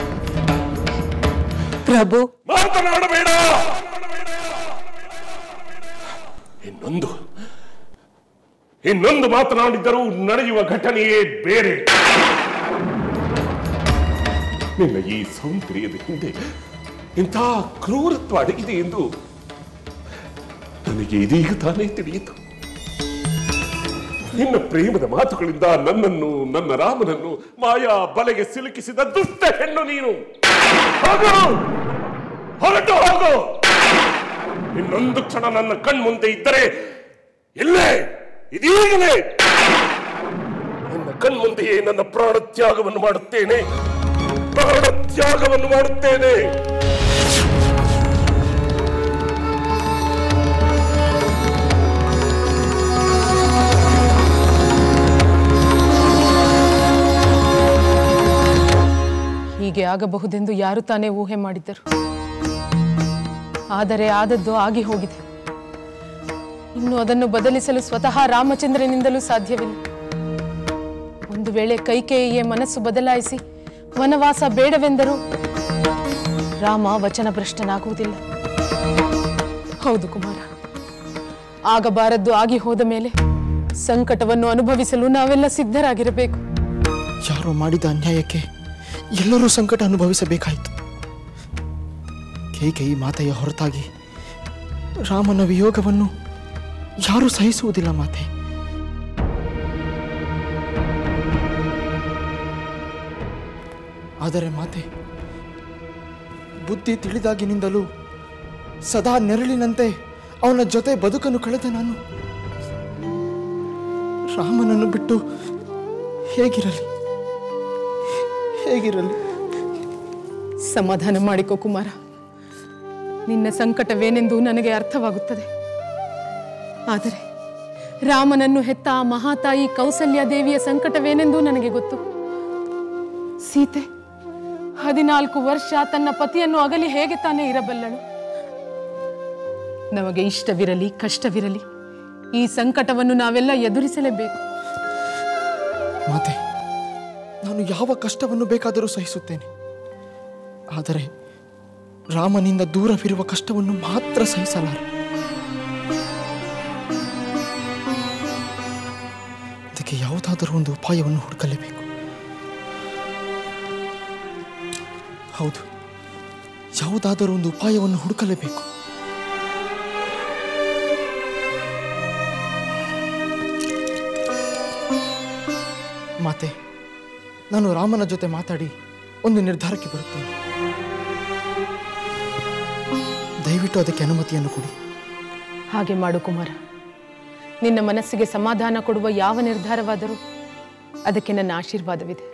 [SPEAKER 5] ಪ್ರಭು,
[SPEAKER 9] ಮಾತನಾಡಬೇಡ. ಇನ್ನೊಂದು ಮಾತನಾಡಿದರೂ ನಡೆಯುವ ಘಟನೆಯೇ ಬೇರೆ. ನಿನ್ನ ಈ ಸೌಂದರ್ಯದ ಹಿಂದೆ ಇಂಥ ಕ್ರೂರತ್ವ ಅಡಗಿದೆ ಎಂದು ನನಗೆ ಇದೀಗ ತಾನೇ ತಿಳಿಯಿತು. ನಿನ್ನ ಪ್ರೇಮದ ಮಾತುಗಳಿಂದ ನನ್ನನ್ನು, ನನ್ನ ರಾಮನನ್ನು ಮಾಯಾ ಬಲೆಗೆ ಸಿಲುಕಿಸಿದ ದುಷ್ಟ ಹೆಣ್ಣು ನೀನು. ಹೋಗು, ಹೊರಟು ಹೋಗು. ಇನ್ನೊಂದು ಕ್ಷಣ ನನ್ನ ಕಣ್ಮುಂದೆ ಇದ್ದರೆ ಎಲ್ಲೇ ಇದೀಗಲೇ ನನ್ನ ಕಣ್ಮುಂದೆಯೇ ನನ್ನ ಪ್ರಾಣ ತ್ಯಾಗವನ್ನು ಮಾಡುತ್ತೇನೆ.
[SPEAKER 3] ಹೀಗೆ ಆಗಬಹುದೆಂದು ಯಾರು ತಾನೇ ಊಹೆ ಮಾಡಿದ್ದರು. ಆದರೆ ಆದದ್ದು ಆಗಿ ಹೋಗಿದೆ. ಇನ್ನು ಅದನ್ನು ಬದಲಿಸಲು ಸ್ವತಃ ರಾಮಚಂದ್ರನಿಂದಲೂ ಸಾಧ್ಯವಿಲ್ಲ. ಒಂದು ವೇಳೆ ಕೈಕೇಯಿಯ ಮನಸ್ಸು ಬದಲಾಯಿಸಿ ವನವಾಸ ಬೇಡವೆಂದರೂ ರಾಮ ವಚನಭ್ರಷ್ಟನಾಗುವುದಿಲ್ಲ. ಹೌದು ಕುಮಾರ, ಆಗಬಾರದ್ದು ಆಗಿ ಹೋದ ಮೇಲೆ ಸಂಕಟವನ್ನು ಅನುಭವಿಸಲು ನಾವೆಲ್ಲ ಸಿದ್ಧರಾಗಿರಬೇಕು.
[SPEAKER 7] ಯಾರೋ ಮಾಡಿದ ಅನ್ಯಾಯಕ್ಕೆ ಎಲ್ಲರೂ ಸಂಕಟ ಅನುಭವಿಸಬೇಕಾಯಿತು. ಕೈಕೇಯಿ ಮಾತೆಯ ಹೊರತಾಗಿ ರಾಮನ ವಿಯೋಗವನ್ನು ಯಾರೂ ಸಹಿಸುವುದಿಲ್ಲ ಮಾತೆ. ಆದರೆ ಮಾತೆ, ಬುದ್ಧಿ ತಿಳಿದಾಗಿನಿಂದಲೂ ಸದಾ ನೆರಳಿನಂತೆ ಅವನ ಜೊತೆ ಬದುಕನ್ನು ಕಳೆದ ನಾನು ರಾಮನನ್ನು ಬಿಟ್ಟು ಹೇಗಿರಲಿ?
[SPEAKER 3] ಸಮಾಧಾನ ಮಾಡಿಕೋ ಕುಮಾರ. ನಿನ್ನ ಸಂಕಟವೇನೆಂದು ನನಗೆ ಅರ್ಥವಾಗುತ್ತದೆ. ಆದರೆ ರಾಮನನ್ನು ಹೆತ್ತ ಆ ಮಹಾತಾಯಿ ಕೌಸಲ್ಯಾದೇವಿಯ ಸಂಕಟವೇನೆಂದು ನನಗೆ ಗೊತ್ತು. ಸೀತೆ 14 ವರ್ಷ ತನ್ನ ಪತಿಯನ್ನು ಅಗಲಿ ಹೇಗೆ ತಾನೇ ಇರಬಲ್ಲಳು? ನಮಗೆ ಇಷ್ಟವಿರಲಿ ಕಷ್ಟವಿರಲಿ ಈ ಸಂಕಟವನ್ನು ನಾವೆಲ್ಲ ಎದುರಿಸಲೇಬೇಕು.
[SPEAKER 7] ಮಾತೆ, ನಾನು ಯಾವ ಕಷ್ಟವನ್ನು ಬೇಕಾದರೂ ಸಹಿಸುತ್ತೇನೆ. ಆದರೆ ರಾಮನಿಂದ ದೂರವಿರುವ ಕಷ್ಟವನ್ನು ಮಾತ್ರ ಸಹಿಸಲಾರೆ. ಅದಕ್ಕೆ ಯಾವುದಾದರೂ ಒಂದು ಉಪಾಯವನ್ನು ಹುಡುಕಲೇಬೇಕು. ಹೌದು, ಯಾವುದಾದರೂ ಒಂದು ಉಪಾಯವನ್ನು ಹುಡುಕಲೇಬೇಕು. ಮಾತೆ, ನಾನು ರಾಮನ ಜೊತೆ ಮಾತಾಡಿ ಒಂದು ನಿರ್ಧಾರಕ್ಕೆ ಬರುತ್ತೇನೆ. ದಯವಿಟ್ಟು ಅದಕ್ಕೆ ಅನುಮತಿಯನ್ನು ಕೊಡಿ.
[SPEAKER 3] ಹಾಗೆ ಮಾಡು ಕುಮಾರ. ನಿನ್ನ ಮನಸ್ಸಿಗೆ ಸಮಾಧಾನ ಕೊಡುವ ಯಾವ ನಿರ್ಧಾರವಾದರೂ ಅದಕ್ಕೆ ನನ್ನ ಆಶೀರ್ವಾದವಿದೆ.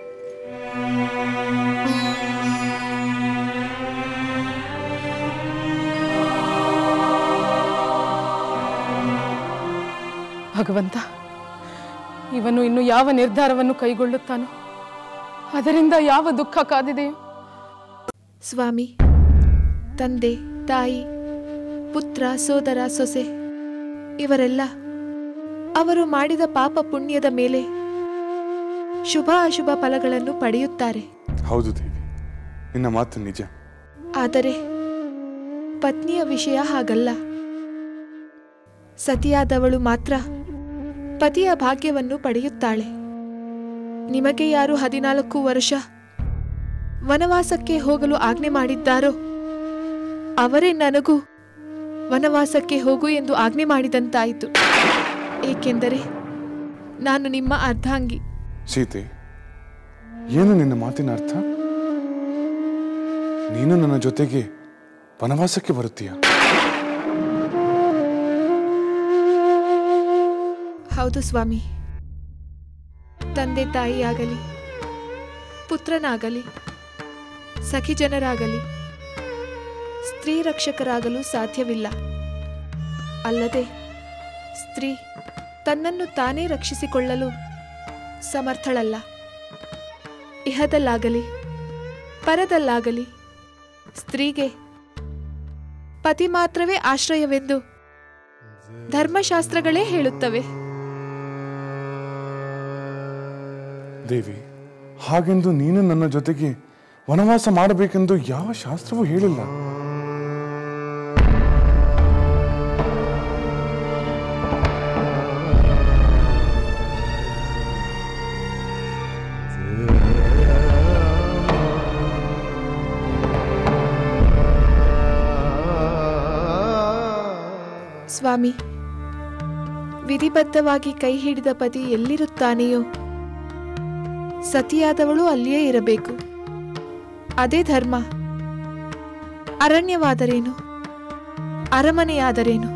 [SPEAKER 3] ಭಗವಂತ, ಇವನು ಇನ್ನು ಯಾವ ನಿರ್ಧಾರವನ್ನು ಕೈಗೊಳ್ಳುತ್ತಾನೋ ಅದರಿಂದ ಯಾವ ದುಃಖ ಕಾದಿದೆಯೋ.
[SPEAKER 6] ಸ್ವಾಮಿ, ತಂದೆ, ತಾಯಿ, ಪುತ್ರ, ಸೋದರ, ಸೊಸೆ ಇವರೆಲ್ಲ ಅವರು ಮಾಡಿದ ಪಾಪ ಪುಣ್ಯದ ಮೇಲೆ ಶುಭ ಅಶುಭ ಫಲಗಳನ್ನು ಪಡೆಯುತ್ತಾರೆ.
[SPEAKER 1] ಹೌದು ದೇವಿ, ನಿನ್ನ ಮಾತು ನಿಜ.
[SPEAKER 6] ಆದರೆ ಪತ್ನಿಯ ವಿಷಯ ಹಾಗಲ್ಲ. ಸತಿಯಾದವಳು ಮಾತ್ರ ಪತಿಯ ಭಾಗ್ಯವನ್ನು ಪಡೆಯುತ್ತಾಳೆ. ನಿಮಗೆ ಯಾರು 14 ವರ್ಷ ವನವಾಸಕ್ಕೆ ಹೋಗಲು ಆಜ್ಞೆ ಮಾಡಿದ್ದಾರೋ ಅವರೇ ನನಗೂ ವನವಾಸಕ್ಕೆ ಹೋಗು ಎಂದು ಆಜ್ಞೆ ಮಾಡಿದಂತಾಯಿತು. ಏಕೆಂದರೆ ನಾನು ನಿಮ್ಮ ಅರ್ಧಾಂಗಿ.
[SPEAKER 1] ಸೀತೆ, ಏನು ನಿನ್ನ ಮಾತಿನ ಅರ್ಥ? ನೀನು ನನ್ನ ಜೊತೆಗೆ ವನವಾಸಕ್ಕೆ ಬರುತ್ತೀಯ?
[SPEAKER 6] ಹೌದು ಸ್ವಾಮಿ. ತಂದೆ ತಾಯಿಯಾಗಲಿ, ಪುತ್ರನಾಗಲಿ, ಸಖಿ ಜನರಾಗಲಿ ಸ್ತ್ರೀ ರಕ್ಷಕರಾಗಲು ಸಾಧ್ಯವಿಲ್ಲ. ಅಲ್ಲದೆ ಸ್ತ್ರೀ ತನ್ನನ್ನು ತಾನೇ ರಕ್ಷಿಸಿಕೊಳ್ಳಲು ಸಮರ್ಥಳಲ್ಲ. ಇಹದಲ್ಲಾಗಲಿ ಪರದಲ್ಲಾಗಲಿ ಸ್ತ್ರೀಗೆ ಪತಿ ಮಾತ್ರವೇ ಆಶ್ರಯವೆಂದು ಧರ್ಮಶಾಸ್ತ್ರಗಳೇ ಹೇಳುತ್ತವೆ.
[SPEAKER 1] ದೇವಿ, ಹಾಗೆಂದು ನೀನು ನನ್ನ ಜೊತೆಗೆ ವನವಾಸ ಮಾಡಬೇಕೆಂದು ಯಾವ ಶಾಸ್ತ್ರವೂ ಹೇಳಿಲ್ಲ.
[SPEAKER 6] ಸ್ವಾಮಿ, ವಿಧಿಬದ್ಧವಾಗಿ ಕೈ ಹಿಡಿದ ಪತಿ ಎಲ್ಲಿರುತ್ತಾನೆಯೋ ಸತಿಯಾದವಳು ಅಲ್ಲಿಯೇ ಇರಬೇಕು. ಅದೇ ಧರ್ಮ. ಅರಣ್ಯವಾದರೇನು, ಅರಮನೆಯಾದರೇನು,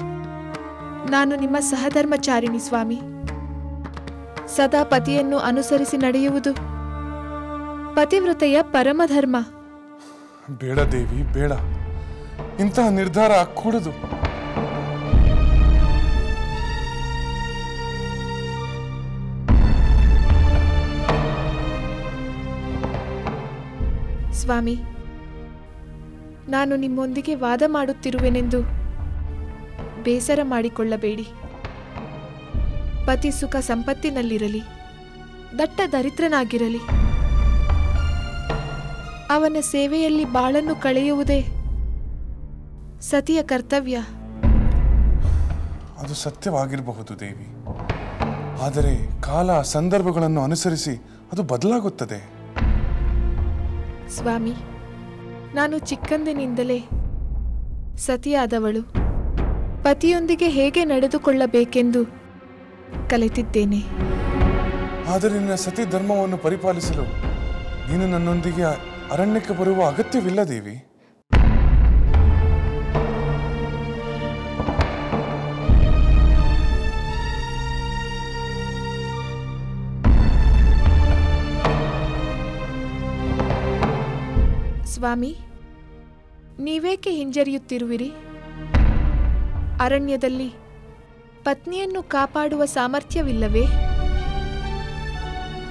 [SPEAKER 6] ನಾನು ನಿಮ್ಮ ಸಹಧರ್ಮಚಾರಿಣಿ ಸ್ವಾಮಿ. ಸದಾ ಪತಿಯನ್ನು ಅನುಸರಿಸಿ ನಡೆಯುವುದು ಪತಿವ್ರತೆಯ ಪರಮಧರ್ಮ.
[SPEAKER 1] ಬೇಡ ದೇವಿ, ಬೇಡ. ಇಂತಹ ನಿರ್ಧಾರ ಕೂಡದು.
[SPEAKER 6] ಸ್ವಾಮಿ, ನಾನು ನಿಮ್ಮೊಂದಿಗೆ ವಾದ ಮಾಡುತ್ತಿರುವೆನೆಂದು ಬೇಸರ ಮಾಡಿಕೊಳ್ಳಬೇಡಿ. ಪತಿ ಸುಖ ಸಂಪತ್ತಿನಲ್ಲಿರಲಿ, ದಟ್ಟ ದರಿದ್ರನಾಗಿರಲಿ, ಅವನ ಸೇವೆಯಲ್ಲಿ ಬಾಳನ್ನು ಕಳೆಯುವುದೇ ಸತಿಯ ಕರ್ತವ್ಯ.
[SPEAKER 1] ಅದು ಸತ್ಯವಾಗಿರಬಹುದು ದೇವಿ, ಆದರೆ ಕಾಲ ಸಂದರ್ಭಗಳನ್ನು ಅನುಸರಿಸಿ ಅದು ಬದಲಾಗುತ್ತದೆ.
[SPEAKER 6] ಸ್ವಾಮಿ, ನಾನು ಚಿಕ್ಕಂದಿನಿಂದಲೇ ಸತಿಯಾದವಳು. ಪತಿಯೊಂದಿಗೆ ಹೇಗೆ ನಡೆದುಕೊಳ್ಳಬೇಕೆಂದು ಕಲಿತಿದ್ದೇನೆ.
[SPEAKER 1] ಆದರೆ ನಿನ್ನ ಸತಿ ಧರ್ಮವನ್ನು ಪರಿಪಾಲಿಸಲು ನೀನು ನನ್ನೊಂದಿಗೆ ಅರಣ್ಯಕ್ಕೆ ಬರುವ ಅಗತ್ಯವಿಲ್ಲ ದೇವಿ.
[SPEAKER 6] ಸ್ವಾಮಿ, ನೀವೇಕೆ ಹಿಂಜರಿಯುತ್ತಿರುವಿರಿ? ಅರಣ್ಯದಲ್ಲಿ ಪತ್ನಿಯನ್ನು ಕಾಪಾಡುವ ಸಾಮರ್ಥ್ಯವಿಲ್ಲವೇ?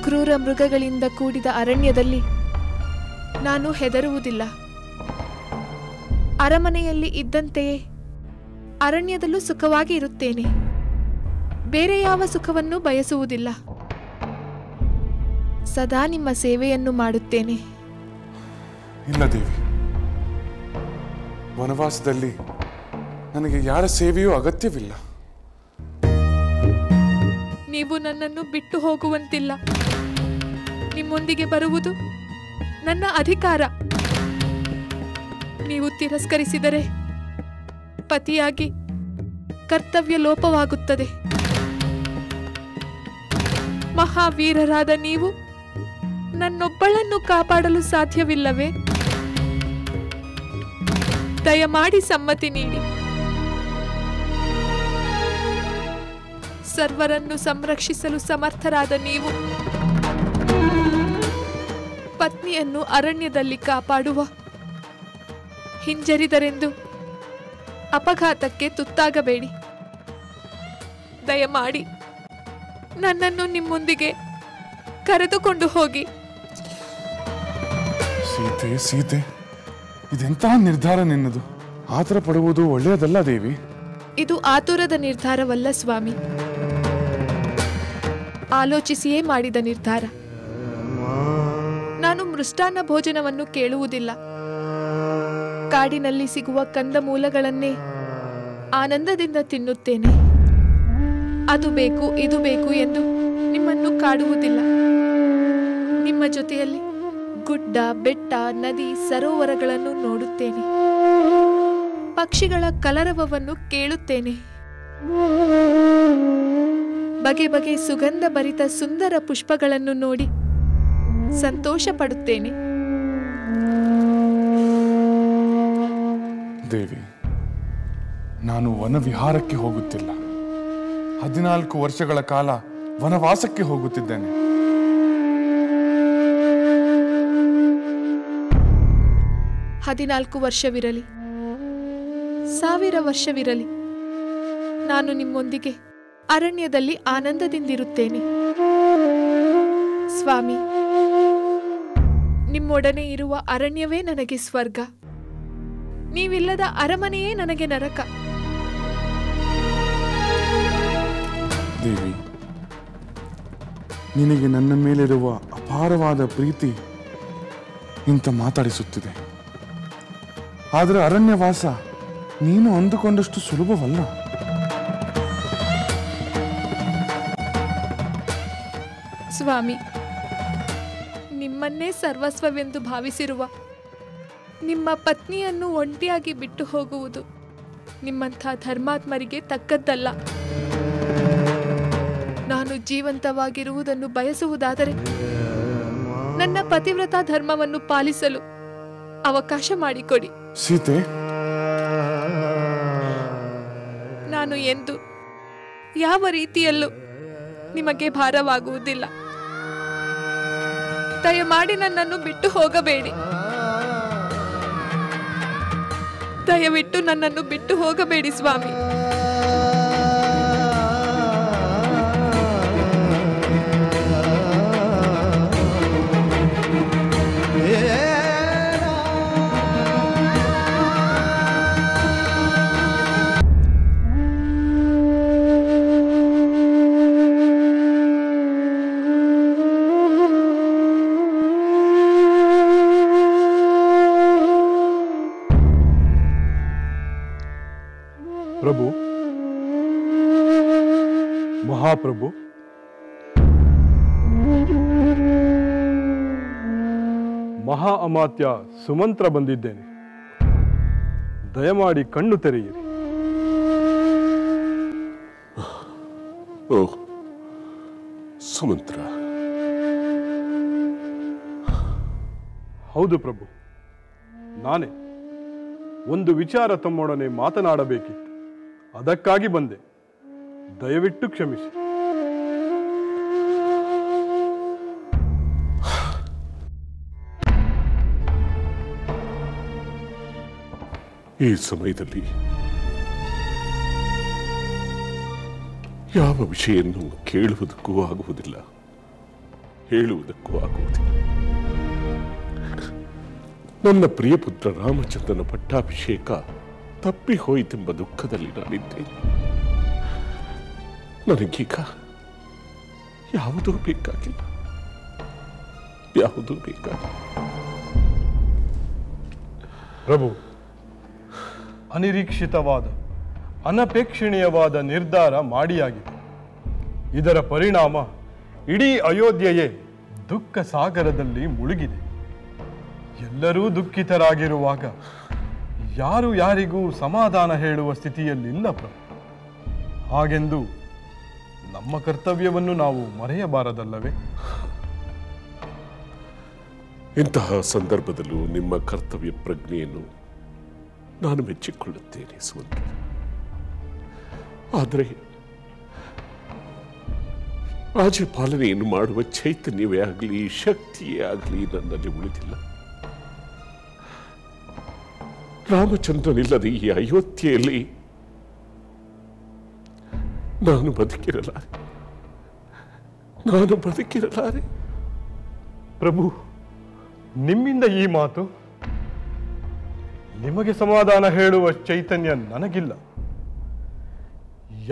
[SPEAKER 6] ಕ್ರೂರ ಮೃಗಗಳಿಂದ ಕೂಡಿದ ಅರಣ್ಯದಲ್ಲಿ ನಾನು ಹೆದರುವುದಿಲ್ಲ. ಅರಮನೆಯಲ್ಲಿ ಇದ್ದಂತೆಯೇ ಅರಣ್ಯದಲ್ಲೂ ಸುಖವಾಗಿ ಇರುತ್ತೇನೆ. ಬೇರೆ ಯಾವ ಸುಖವನ್ನೂ ಬಯಸುವುದಿಲ್ಲ. ಸದಾ ನಿಮ್ಮ ಸೇವೆಯನ್ನು ಮಾಡುತ್ತೇನೆ.
[SPEAKER 1] ಇಲ್ಲ ದೇವಿ, ವನವಾಸದಲ್ಲಿ ನನಗೆ ಯಾರ ಸೇವೆಯೂ ಅಗತ್ಯವಿಲ್ಲ.
[SPEAKER 6] ನೀವು ನನ್ನನ್ನು ಬಿಟ್ಟು ಹೋಗುವಂತಿಲ್ಲ. ನಿಮ್ಮೊಂದಿಗೆ ಬರುವುದು ನನ್ನ ಅಧಿಕಾರ. ನೀವು ತಿರಸ್ಕರಿಸಿದರೆ ಪತಿಯಾಗಿ ಕರ್ತವ್ಯ ಲೋಪವಾಗುತ್ತದೆ. ಮಹಾವೀರರಾದ ನೀವು ನನ್ನೊಬ್ಬಳನ್ನು ಕಾಪಾಡಲು ಸಾಧ್ಯವಿಲ್ಲವೇ? ದಯಮಾಡಿ ಸಮ್ಮತಿ ನೀಡಿ. ಸರ್ವರನ್ನು ಸಂರಕ್ಷಿಸಲು ಸಮರ್ಥರಾದ ನೀವು ಪತ್ನಿಯನ್ನು ಅರಣ್ಯದಲ್ಲಿ ಕಾಪಾಡುವ ಹಿಂಜರಿದರೆಂದು ಅಪಘಾತಕ್ಕೆ ತುತ್ತಾಗಬೇಡಿ. ದಯಮಾಡಿ ನನ್ನನ್ನು ನಿಮ್ಮೊಂದಿಗೆ ಕರೆದುಕೊಂಡು ಹೋಗಿ.
[SPEAKER 1] ಸೀತೆ, ಸೀತೆ, ಇದೆಂತಹ ನಿರ್ಧಾರ ನಿನ್ನದು? ಆತರ ಪಡುವುದು ಒಳ್ಳೆಯದಲ್ಲ ದೇವಿ.
[SPEAKER 6] ಇದು ಆತುರದ ನಿರ್ಧಾರವಲ್ಲ ಸ್ವಾಮಿ, ಆಲೋಚಿಸಿಯೇ ಮಾಡಿದ ನಿರ್ಧಾರ. ನಾನು ಮೃಷ್ಟಾನ್ನ ಭೋಜನವನ್ನು ಕೇಳುವುದಿಲ್ಲ. ಕಾಡಿನಲ್ಲಿ ಸಿಗುವ ಕಂದಮೂಲಗಳನ್ನೇ ಆನಂದದಿಂದ ತಿನ್ನುತ್ತೇನೆ. ಅದು ಬೇಕು, ಇದು ಬೇಕು ಎಂದು ನಿಮ್ಮನ್ನು ಕಾಡುವುದಿಲ್ಲ. ನಿಮ್ಮ ಜೊತೆಯಲ್ಲಿ ಗುಡ್ಡ, ಬೆಟ್ಟ, ನದಿ, ಸರೋವರಗಳನ್ನು ನೋಡುತ್ತೇನೆ. ಪಕ್ಷಿಗಳ ಕಲರವವನ್ನು ಕೇಳುತ್ತೇನೆ. ಬಗೆ ಬಗೆ ಸುಗಂಧ ಭರಿತ ಸುಂದರ ಪುಷ್ಪಗಳನ್ನು ನೋಡಿ ಸಂತೋಷ ಪಡುತ್ತೇನೆ.
[SPEAKER 1] ದೇವಿ, ನಾನು ವನವಿಹಾರಕ್ಕೆ ಹೋಗುತ್ತಿಲ್ಲ. 14 ವರ್ಷಗಳ ಕಾಲ ವನವಾಸಕ್ಕೆ ಹೋಗುತ್ತಿದ್ದೇನೆ.
[SPEAKER 6] ಹದಿನಾಲ್ಕು ವರ್ಷವಿರಲಿ, 1000 ವರ್ಷವಿರಲಿ, ನಾನು ನಿಮ್ಮೊಂದಿಗೆ ಅರಣ್ಯದಲ್ಲಿ ಆನಂದದಿಂದಿರುತ್ತೇನೆ. ಸ್ವಾಮಿ, ನಿಮ್ಮೊಡನೆ ಇರುವ ಅರಣ್ಯವೇ ನನಗೆ ಸ್ವರ್ಗ. ನೀವಿಲ್ಲದ ಅರಮನೆಯೇ ನನಗೆ ನರಕ.
[SPEAKER 1] ದೇವಿ, ನಿನಗೆ ನನ್ನ ಮೇಲಿರುವ ಅಪಾರವಾದ ಪ್ರೀತಿ ಇಂಥ ಮಾತಾಡಿಸುತ್ತಿದೆ. ಆದರೆ ಅರಣ್ಯವಾಸ ನೀನು ಅಂದುಕೊಂಡಷ್ಟು ಸುಲಭವಲ್ಲ.
[SPEAKER 6] ಸ್ವಾಮಿ, ನಿಮ್ಮನ್ನೇ ಸರ್ವಸ್ವವೆಂದು ಭಾವಿಸಿರುವ ನಿಮ್ಮ ಪತ್ನಿಯನ್ನು ಒಂಟಿಯಾಗಿ ಬಿಟ್ಟು ಹೋಗುವುದು ನಿಮ್ಮಂಥ ಧರ್ಮಾತ್ಮರಿಗೆ ತಕ್ಕದ್ದಲ್ಲ. ನಾನು ಜೀವಂತವಾಗಿರುವುದನ್ನು ಬಯಸುವುದಾದರೆ ನನ್ನ ಪತಿವ್ರತಾ ಧರ್ಮವನ್ನು ಪಾಲಿಸಲು ಅವಕಾಶ ಮಾಡಿಕೊಡಿ.
[SPEAKER 1] ಸೀತೆ,
[SPEAKER 6] ಎಂದು ಯಾವ ರೀತಿಯಲ್ಲೂ ನಿಮಗೆ ಭಾರವಾಗುವುದಿಲ್ಲ. ದಯಮಾಡಿ ನನ್ನನ್ನು ಬಿಟ್ಟು ಹೋಗಬೇಡಿ. ದಯವಿಟ್ಟು ನನ್ನನ್ನು ಬಿಟ್ಟು ಹೋಗಬೇಡಿ ಸ್ವಾಮಿ.
[SPEAKER 10] ಪ್ರಭು, ಮಹಾಪ್ರಭು, ಮಹಾ ಅಮಾತ್ಯ ಸುಮಂತ್ರ ಬಂದಿದ್ದೇನೆ. ದಯಮಾಡಿ ಕಣ್ಣು ತೆರೆಯಿರಿ.
[SPEAKER 9] ಓಹ್, ಸುಮಂತ್ರ.
[SPEAKER 10] ಹೌದು ಪ್ರಭು, ನಾನೇ. ಒಂದು ವಿಚಾರ ತಮ್ಮೊಡನೆ ಮಾತನಾಡಬೇಕಿತ್ತು, ಅದಕ್ಕಾಗಿ ಬಂದೆ. ದಯವಿಟ್ಟು ಕ್ಷಮಿಸಿ.
[SPEAKER 9] ಈ ಸಮಯದಲ್ಲಿ ಯಾವ ವಿಷಯನ್ನು ಕೇಳುವುದಕ್ಕೂ ಆಗುವುದಿಲ್ಲ, ಹೇಳುವುದಕ್ಕೂ ಆಗುವುದಿಲ್ಲ. ನನ್ನ ಪ್ರಿಯ ಪುತ್ರ ರಾಮಚಂದ್ರನ ಪಟ್ಟಾಭಿಷೇಕ ತಪ್ಪಿ ಹೋಯಿತೆಂಬ ದುಃಖದಲ್ಲಿ ನಾನಿದ್ದೇನೆ. ನನಗೀಗ ಯಾವುದೂ ಬೇಕಾಗಿಲ್ಲ, ಯಾವುದೂ ಬೇಕಾಗಿಲ್ಲ.
[SPEAKER 10] ಪ್ರಭು, ಅನಿರೀಕ್ಷಿತವಾದ ಅನಪೇಕ್ಷಣೀಯವಾದ ನಿರ್ಧಾರ ಮಾಡಿಯಾಗಿದೆ. ಇದರ ಪರಿಣಾಮ ಇಡೀ ಅಯೋಧ್ಯೆಯೇ ದುಃಖ ಸಾಗರದಲ್ಲಿ ಮುಳುಗಿದೆ. ಎಲ್ಲರೂ ದುಃಖಿತರಾಗಿರುವಾಗ ಯಾರು ಯಾರಿಗೂ ಸಮಾಧಾನ ಹೇಳುವ ಸ್ಥಿತಿಯಲ್ಲಿಲ್ಲ ಪ್ರಭು. ಹಾಗೆಂದು ನಮ್ಮ ಕರ್ತವ್ಯವನ್ನು ನಾವು ಮರೆಯಬಾರದಲ್ಲವೇ?
[SPEAKER 9] ಇಂತಹ ಸಂದರ್ಭದಲ್ಲೂ ನಿಮ್ಮ ಕರ್ತವ್ಯ ಪ್ರಜ್ಞೆಯನ್ನು ನಾನು ಮೆಚ್ಚಿಕೊಳ್ಳುತ್ತೇನೆ ಸುಮಂತ್ರ. ಆದರೆ ರಾಜ್ಯಪಾಲನೆಯನ್ನು ಮಾಡುವ ಚೈತನ್ಯವೇ ಆಗಲಿ, ಶಕ್ತಿಯೇ ಆಗಲಿ ನನ್ನಲ್ಲಿ ಉಳಿದಿಲ್ಲ. ರಾಮಚಂದ್ರನಿಲ್ಲದೆ ಈ ಅಯೋಧ್ಯೆಯಲ್ಲಿ ನಾನು ಬದುಕಿರಲಾರೆ.
[SPEAKER 10] ಪ್ರಭು, ನಿಮ್ಮಿಂದ ಈ ಮಾತು? ನಿಮಗೆ ಸಮಾಧಾನ ಹೇಳುವ ಚೈತನ್ಯ ನನಗಿಲ್ಲ.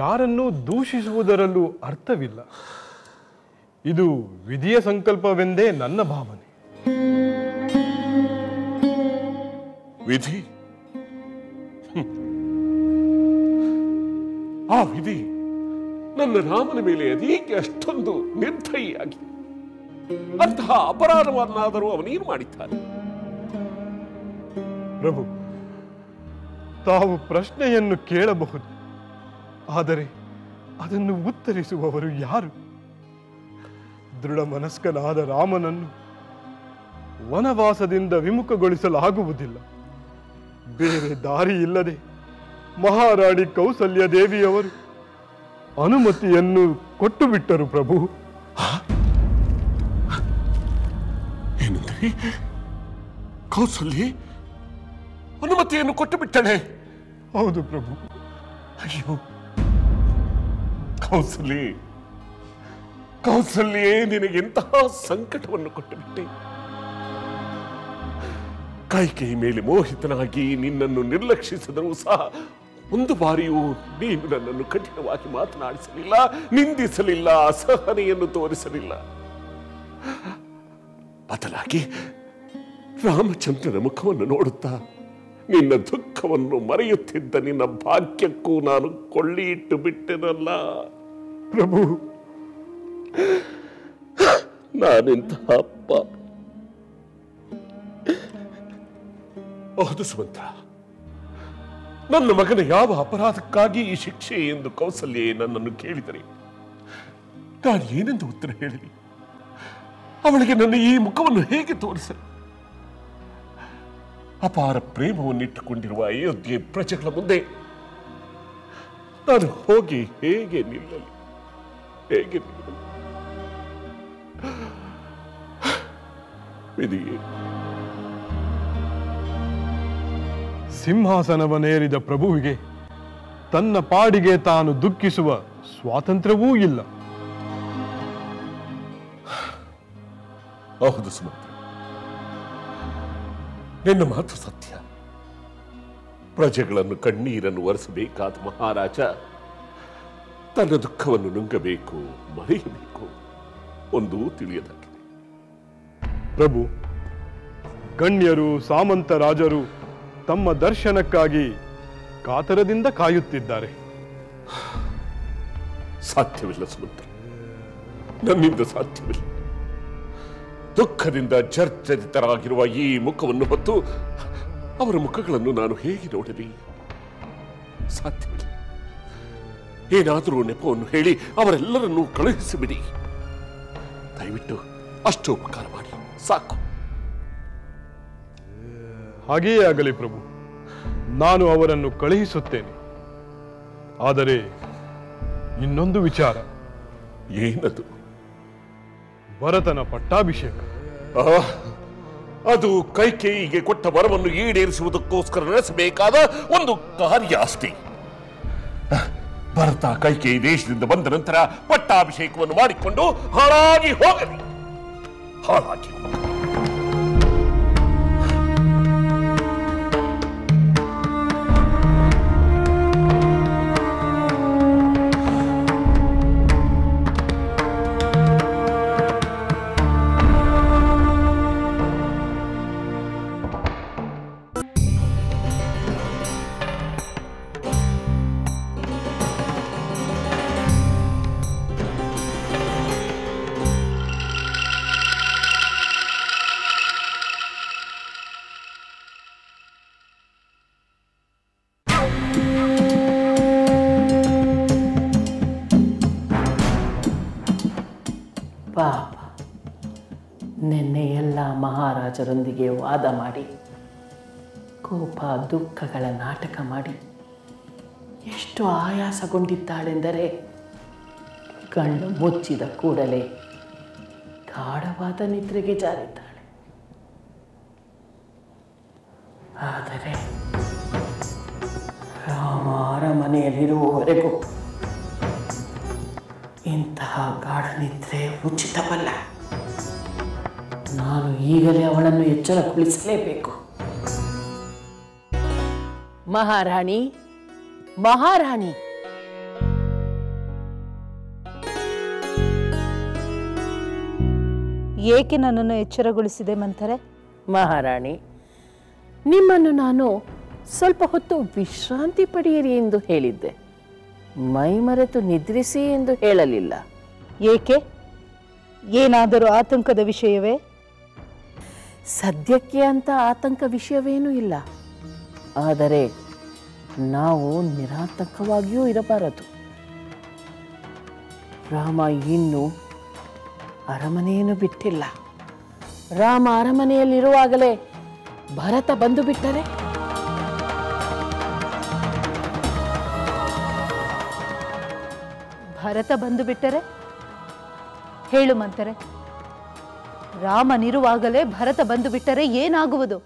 [SPEAKER 10] ಯಾರನ್ನೂ ದೂಷಿಸುವುದರಲ್ಲೂ ಅರ್ಥವಿಲ್ಲ. ಇದು ವಿಧಿಯ ಸಂಕಲ್ಪವೆಂದೇ ನನ್ನ ಭಾವನೆ.
[SPEAKER 9] ವಿಧಿ? ಆ ವಿಧಿ ನನ್ನ ರಾಮನ ಮೇಲೆ ಅದೇಕೆ ಅಷ್ಟೊಂದು ನಿರ್ದಯಿಯಾಗಿದೆ? ಅಂತಹ ಅಪರಾಧವನ್ನಾದರೂ ಅವನೇನು ಮಾಡಿದ್ದಾನೆ?
[SPEAKER 10] ಪ್ರಭು, ತಾವು ಪ್ರಶ್ನೆಯನ್ನು ಕೇಳಬಹುದು, ಆದರೆ ಅದನ್ನು ಉತ್ತರಿಸುವವರು ಯಾರು? ದೃಢ ಮನಸ್ಕನಾದ ರಾಮನನ್ನು ವನವಾಸದಿಂದ ವಿಮುಖಗೊಳಿಸಲಾಗುವುದಿಲ್ಲ. ಬೇರೆ ದಾರಿ ಇಲ್ಲದೆ ಮಹಾರಾಣಿ ಕೌಸಲ್ಯ ದೇವಿಯವರು ಅನುಮತಿಯನ್ನು ಕೊಟ್ಟು ಬಿಟ್ಟರು ಪ್ರಭು.
[SPEAKER 9] ಏನಂದ್ರೆ ಕೌಸಲ್ಯ ಅನುಮತಿಯನ್ನು ಕೊಟ್ಟು ಬಿಟ್ಟಳೆ?
[SPEAKER 10] ಹೌದು ಪ್ರಭು.
[SPEAKER 9] ಅಯ್ಯೋ ಕೌಸಲ್ಯೇ, ನಿನಗೆಂತಹ ಸಂಕಟವನ್ನು ಕೊಟ್ಟು ಬಿಟ್ಟೆ. ಕೈಕೇಯಿ ಮೇಲೆ ಮೋಹಿತನಾಗಿ ನಿನ್ನನ್ನು ನಿರ್ಲಕ್ಷಿಸಿದರೂ ಸಹ ಒಂದು ಬಾರಿಯೂ ನೀನು ನನ್ನನ್ನು ಕಠಿಣವಾಗಿ ಮಾತನಾಡಿಸಲಿಲ್ಲ, ನಿಂದಿಸಲಿಲ್ಲ, ಅಸಹನೆಯನ್ನು ತೋರಿಸಲಿಲ್ಲ. ಬದಲಾಗಿ ರಾಮಚಂದ್ರನ ಮುಖವನ್ನು ನೋಡುತ್ತಾ ನಿನ್ನ ದುಃಖವನ್ನು ಮರೆಯುತ್ತಿದ್ದ ನಿನ್ನ ಭಾಗ್ಯಕ್ಕೂ ನಾನು ಕೊಳ್ಳಿ ಇಟ್ಟು ಬಿಟ್ಟೆನಲ್ಲ
[SPEAKER 10] ಪ್ರಭು.
[SPEAKER 9] ನಾನೆಂತಹ ಅಪ್ಪ. ಹೌದು ಸುಮಂತ್ರ, ನನ್ನ ಮಗನ ಯಾವ ಅಪರಾಧಕ್ಕಾಗಿ ಈ ಶಿಕ್ಷೆ ಎಂದು ಕೌಸಲ್ಯೆ ನನ್ನನ್ನು ಕೇಳಿದರೆ ನಾನು ಏನೆಂದು ಉತ್ತರ ಹೇಳಲಿ? ಅವಳಿಗೆ ನನ್ನ ಈ ಮುಖವನ್ನು ಹೇಗೆ ತೋರಿಸಲಿ? ಅಪಾರ ಪ್ರೇಮವನ್ನಿಟ್ಟುಕೊಂಡಿರುವ ಅಯೋಧ್ಯೆ ಪ್ರಜೆಗಳ ಮುಂದೆ ನಾನು ಹೋಗಿ ಹೇಗೆ ನಿಲ್ಲಲಿ? ಹೇಗೆ ನಿಲ್ಲಲಿ? ವಿಧಿಯೇ,
[SPEAKER 10] ಸಿಂಹಾಸನವನ್ನೇರಿದ ಪ್ರಭುವಿಗೆ ತನ್ನ ಪಾಡಿಗೆ ತಾನು ದುಃಖಿಸುವ ಸ್ವಾತಂತ್ರ್ಯವೂ ಇಲ್ಲ.
[SPEAKER 9] ಹೌದು ಸುಮಂತ್ರ, ನಿನ್ನ ಮಾತು ಸತ್ಯ. ಪ್ರಜೆಗಳನ್ನು ಕಣ್ಣೀರನ್ನು ಒರೆಸಬೇಕಾದ ಮಹಾರಾಜ ತನ್ನ ದುಃಖವನ್ನು ನುಂಗಬೇಕು, ಮರೆಯಬೇಕು. ಒಂದು ತಿಳಿಯದಾಗಿದೆ.
[SPEAKER 10] ಪ್ರಭು, ಗಣ್ಯರು ಸಾಮಂತ ರಾಜರು ತಮ್ಮ ದರ್ಶನಕ್ಕಾಗಿ ಕಾತರದಿಂದ ಕಾಯುತ್ತಿದ್ದಾರೆ.
[SPEAKER 9] ಸಾಧ್ಯವಿಲ್ಲ ಸುಮಂತ್ರ, ನನ್ನಿಂದ ಸಾಧ್ಯವಿಲ್ಲ. ದುಃಖದಿಂದ ಜರ್ಜರಿತರಾಗಿರುವ ಈ ಮುಖವನ್ನು ಹೊತ್ತು ಅವರ ಮುಖಗಳನ್ನು ನಾನು ಹೇಗೆ ನೋಡಲಿ? ಸಾಧ್ಯವಿಲ್ಲ. ಏನಾದರೂ ನೆಪವನ್ನು ಹೇಳಿ ಅವರೆಲ್ಲರನ್ನೂ ಕಳುಹಿಸಿಬಿಡಿ. ದಯವಿಟ್ಟು ಅಷ್ಟು ಉಪಕಾರ ಮಾಡಿ, ಸಾಕು.
[SPEAKER 10] ಹಾಗೆಯೇ ಆಗಲಿ ಪ್ರಭು, ನಾನು ಅವರನ್ನು ಕಳುಹಿಸುತ್ತೇನೆ. ಆದರೆ ಇನ್ನೊಂದು ವಿಚಾರ.
[SPEAKER 9] ಏನದು?
[SPEAKER 10] ಭರತನ ಪಟ್ಟಾಭಿಷೇಕ.
[SPEAKER 9] ಅದು ಕೈಕೇಯಿಗೆ ಕೊಟ್ಟ ವರವನ್ನು ಈಡೇರಿಸುವುದಕ್ಕೋಸ್ಕರ ನಡೆಸಬೇಕಾದ ಒಂದು ಕಾರ್ಯ ಅಷ್ಟೇ. ಭರತ ಕೈಕೇಯಿ ದೇಶದಿಂದ ಬಂದ ನಂತರ ಪಟ್ಟಾಭಿಷೇಕವನ್ನು ಮಾಡಿಕೊಂಡು ಹಾಳಾಗಿ ಹೋಗಲಿ, ಹಾಳಾಗಿ ಹೋಗಲಿ.
[SPEAKER 4] ಪಾಪ, ನಿನ್ನೆ ಎಲ್ಲ ಮಹಾರಾಜರೊಂದಿಗೆ ವಾದ ಮಾಡಿ, ಕೋಪ ದುಃಖಗಳ ನಾಟಕ ಮಾಡಿ ಎಷ್ಟು ಆಯಾಸಗೊಂಡಿದ್ದಾಳೆಂದರೆ ಕಣ್ಣು ಮುಚ್ಚಿದ ಕೂಡಲೇ ಗಾಢವಾದ ನಿದ್ರೆಗೆ ಜಾರಿದ್ದಾಳೆ. ಆದರೆ ರಾಮ ಅರಮನೆಯಲ್ಲಿರುವವರೆಗೂ ಇಂತಹ ಗಾಢ ನಿದ್ರೆ ಉಚಿತವಲ್ಲ. ನಾನು ಈಗಲೇ ಅವಳನ್ನು ಎಚ್ಚರಗೊಳಿಸಲೇಬೇಕು. ಮಹಾರಾಣಿ, ಮಹಾರಾಣಿ,
[SPEAKER 5] ಏಕೆ ನನ್ನನ್ನು ಎಚ್ಚರಗೊಳಿಸಿದೆ ಮಂಥರೆ?
[SPEAKER 4] ಮಹಾರಾಣಿ, ನಿಮ್ಮನ್ನು ನಾನು ಸ್ವಲ್ಪ ಹೊತ್ತು ವಿಶ್ರಾಂತಿ ಪಡೆಯಿರಿ ಎಂದು ಹೇಳಿದ್ದೆ, ಮೈ ಮರೆತು ನಿದ್ರಿಸಿ ಎಂದು ಹೇಳಲಿಲ್ಲ.
[SPEAKER 5] ಏಕೆ? ಏನಾದರೂ ಆತಂಕದ ವಿಷಯವೇ?
[SPEAKER 4] ಸದ್ಯಕ್ಕೆ ಅಂತ ಆತಂಕ ವಿಷಯವೇನೂ ಇಲ್ಲ. ಆದರೆ ನಾವು ನಿರಾತಂಕವಾಗಿಯೂ ಇರಬಾರದು. ರಾಮ ಇನ್ನೂ ಅರಮನೆಯನ್ನು ಬಿಟ್ಟಿಲ್ಲ. ರಾಮ ಅರಮನೆಯಲ್ಲಿರುವಾಗಲೇ ಭರತ ಬಂದು ಬಿಟ್ಟರೆ?
[SPEAKER 5] ಭರತ ಬಂದು ಬಿಟ್ಟರೆ? ಹೇಳು ಮಂಥರೆ, ರಾಮನಿರುವಾಗಲೇ ಭರತ ಬಂದು ಬಿಟ್ಟರೆ ಏನಾಗುವುದು?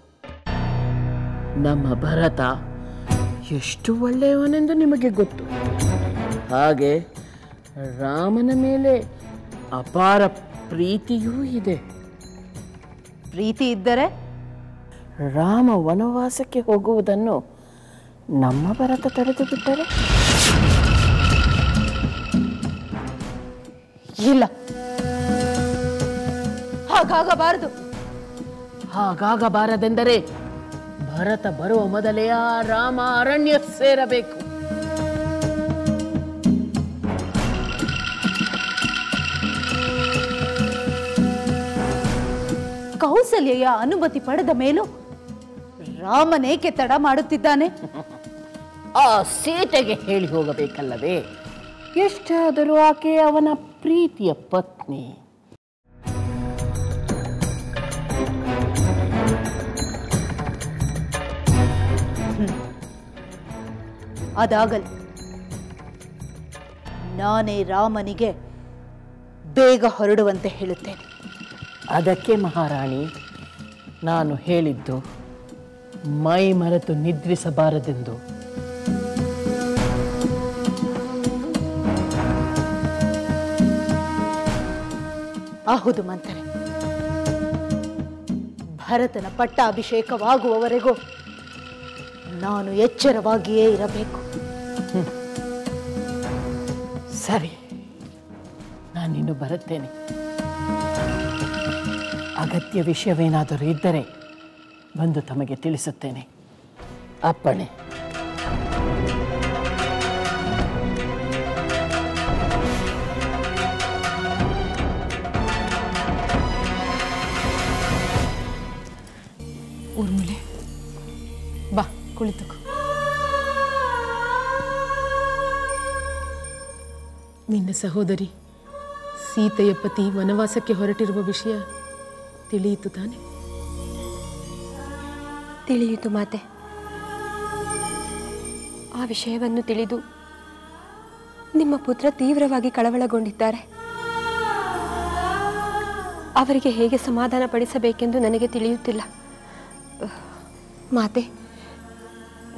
[SPEAKER 4] ನಮ್ಮ ಭರತ ಎಷ್ಟು ಒಳ್ಳೆಯವನೆಂದು ನಿಮಗೆ ಗೊತ್ತು. ಹಾಗೆ ರಾಮನ ಮೇಲೆ ಅಪಾರ ಪ್ರೀತಿಯೂ ಇದೆ.
[SPEAKER 5] ಪ್ರೀತಿ ಇದ್ದರೆ
[SPEAKER 4] ರಾಮ ವನವಾಸಕ್ಕೆ ಹೋಗುವುದನ್ನು ನಮ್ಮ ಭರತ ತಡೆದು ಬಿಟ್ಟರೆ?
[SPEAKER 5] ಇಲ್ಲ, ಹಾಗಾಗಬಾರದು.
[SPEAKER 4] ಹಾಗಾಗಬಾರದೆಂದರೆ ಭರತ ಬರುವ ಮೊದಲೇ ಆ ರಾಮ ಅರಣ್ಯ ಸೇರಬೇಕು.
[SPEAKER 5] ಕೌಸಲ್ಯೆಯ ಅನುಮತಿ ಪಡೆದ ಮೇಲೂ ರಾಮನೇಕೆ ತಡ ಮಾಡುತ್ತಿದ್ದಾನೆ?
[SPEAKER 4] ಆ ಸೀತೆಗೆ ಹೇಳಿ ಹೋಗಬೇಕಲ್ಲವೇ? ಎಷ್ಟಾದರೂ ಆಕೆ ಅವನ ಪ್ರೀತಿಯ ಪತ್ನಿ.
[SPEAKER 5] ಅದಾಗಲಿ.
[SPEAKER 4] ನಾನೇ ರಾಮನಿಗೆ ಬೇಗ ಹೊರಡುವಂತೆ ಹೇಳುತ್ತೇನೆ.
[SPEAKER 11] ಅದಕ್ಕೆ ಮಹಾರಾಣಿ ನಾನು ಹೇಳಿದ್ದು ಮೈ ಮರೆತು ನಿದ್ರಿಸಬಾರದೆಂದು.
[SPEAKER 4] ಹೌದು ಮಂತ್ರೆ, ಭರತನ ಪಟ್ಟಾಭಿಷೇಕವಾಗುವವರೆಗೂ ನಾನು ಎಚ್ಚರವಾಗಿಯೇ ಇರಬೇಕು.
[SPEAKER 11] ಸರಿ, ನಾನಿನ್ನು ಬರುತ್ತೇನೆ. ಅಗತ್ಯ ವಿಷಯವೇನಾದರೂ ಇದ್ದರೆ ಬಂದು ತಮಗೆ ತಿಳಿಸುತ್ತೇನೆ. ಅಪ್ಪಣೆ.
[SPEAKER 3] ಊರ್ಮಿಳೆ, ಬಾ ಕುಳಿತುಕೋ. ನಿನ್ನ ಸಹೋದರಿ ಸೀತೆಯ ಪತಿ ವನವಾಸಕ್ಕೆ ಹೊರಟಿರುವ ವಿಷಯ ತಿಳಿಯಿತು ತಾನೆ?
[SPEAKER 8] ತಿಳಿಯಿತು ಮಾತೆ. ಆ ವಿಷಯವನ್ನು ತಿಳಿದು ನಿಮ್ಮ ಪುತ್ರ ತೀವ್ರವಾಗಿ ಕಳವಳಗೊಂಡಿದ್ದಾರೆ. ಅವರಿಗೆ ಹೇಗೆ ಸಮಾಧಾನ ಪಡಿಸಬೇಕೆಂದು ನನಗೆ ತಿಳಿಯುತ್ತಿಲ್ಲ. ಮಾತೆ,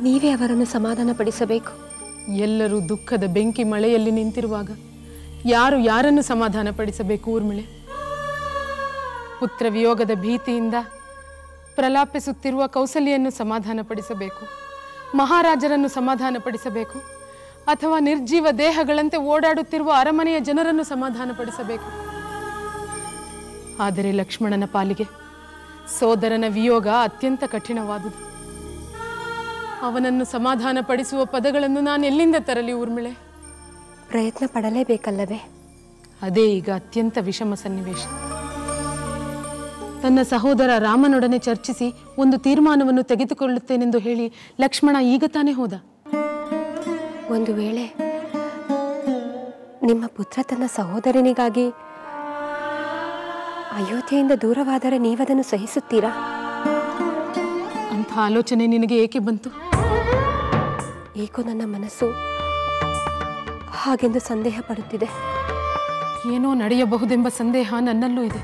[SPEAKER 8] ನೀವೇ ಅವರನ್ನು ಸಮಾಧಾನ ಪಡಿಸಬೇಕು.
[SPEAKER 3] ಎಲ್ಲರೂ ದುಃಖದ ಬೆಂಕಿ ಮಳೆಯಲ್ಲಿ ನಿಂತಿರುವಾಗ ಯಾರು ಯಾರನ್ನು ಸಮಾಧಾನ ಪಡಿಸಬೇಕು ಊರ್ಮಿಳೆ? ಪುತ್ರ ವಿಯೋಗದ ಭೀತಿಯಿಂದ ಪ್ರಲಾಪಿಸುತ್ತಿರುವ ಕೌಸಲ್ಯನ್ನು ಸಮಾಧಾನ ಪಡಿಸಬೇಕು, ಮಹಾರಾಜರನ್ನು ಸಮಾಧಾನ ಪಡಿಸಬೇಕು, ಅಥವಾ ನಿರ್ಜೀವ ದೇಹಗಳಂತೆ ಓಡಾಡುತ್ತಿರುವ ಅರಮನೆಯ ಜನರನ್ನು ಸಮಾಧಾನ ಪಡಿಸಬೇಕು. ಆದರೆ ಲಕ್ಷ್ಮಣನ ಪಾಲಿಗೆ ಸೋದರನ ವಿಯೋಗ ಅತ್ಯಂತ ಕಠಿಣವಾದುದು. ಅವನನ್ನು ಸಮಾಧಾನ ಪಡಿಸುವ ಪದಗಳನ್ನು ನಾನು ಎಲ್ಲಿಂದ ತರಲಿ ಊರ್ಮಿಳೆ?
[SPEAKER 8] ಪ್ರಯತ್ನ ಪಡಲೇಬೇಕಲ್ಲವೇ?
[SPEAKER 3] ಅದೇ ಈಗ ಅತ್ಯಂತ ವಿಷಮ ಸನ್ನಿವೇಶ. ತನ್ನ ಸಹೋದರ ರಾಮನೊಡನೆ ಚರ್ಚಿಸಿ ಒಂದು ತೀರ್ಮಾನವನ್ನು ತೆಗೆದುಕೊಳ್ಳುತ್ತೇನೆಂದು ಹೇಳಿ ಲಕ್ಷ್ಮಣ ಈಗ ತಾನೇ ಹೋದ.
[SPEAKER 8] ಒಂದು ವೇಳೆ ನಿಮ್ಮ ಪುತ್ರ ತನ್ನ ಸಹೋದರನಿಗಾಗಿ ಅಯೋಧ್ಯೆಯಿಂದ ದೂರವಾದರೆ ನೀವದನ್ನು ಸಹಿಸುತ್ತೀರಾ?
[SPEAKER 3] ಅಂಥ ಆಲೋಚನೆ ನಿನಗೆ ಏಕೆ ಬಂತು?
[SPEAKER 8] ಏಕೋ ನನ್ನ ಮನಸ್ಸು ಹಾಗೆಂದು ಸಂದೇಹ ಪಡುತ್ತಿದೆ.
[SPEAKER 3] ಏನೋ ನಡೆಯಬಹುದೆಂಬ ಸಂದೇಹ ನನ್ನಲ್ಲೂ ಇದೆ.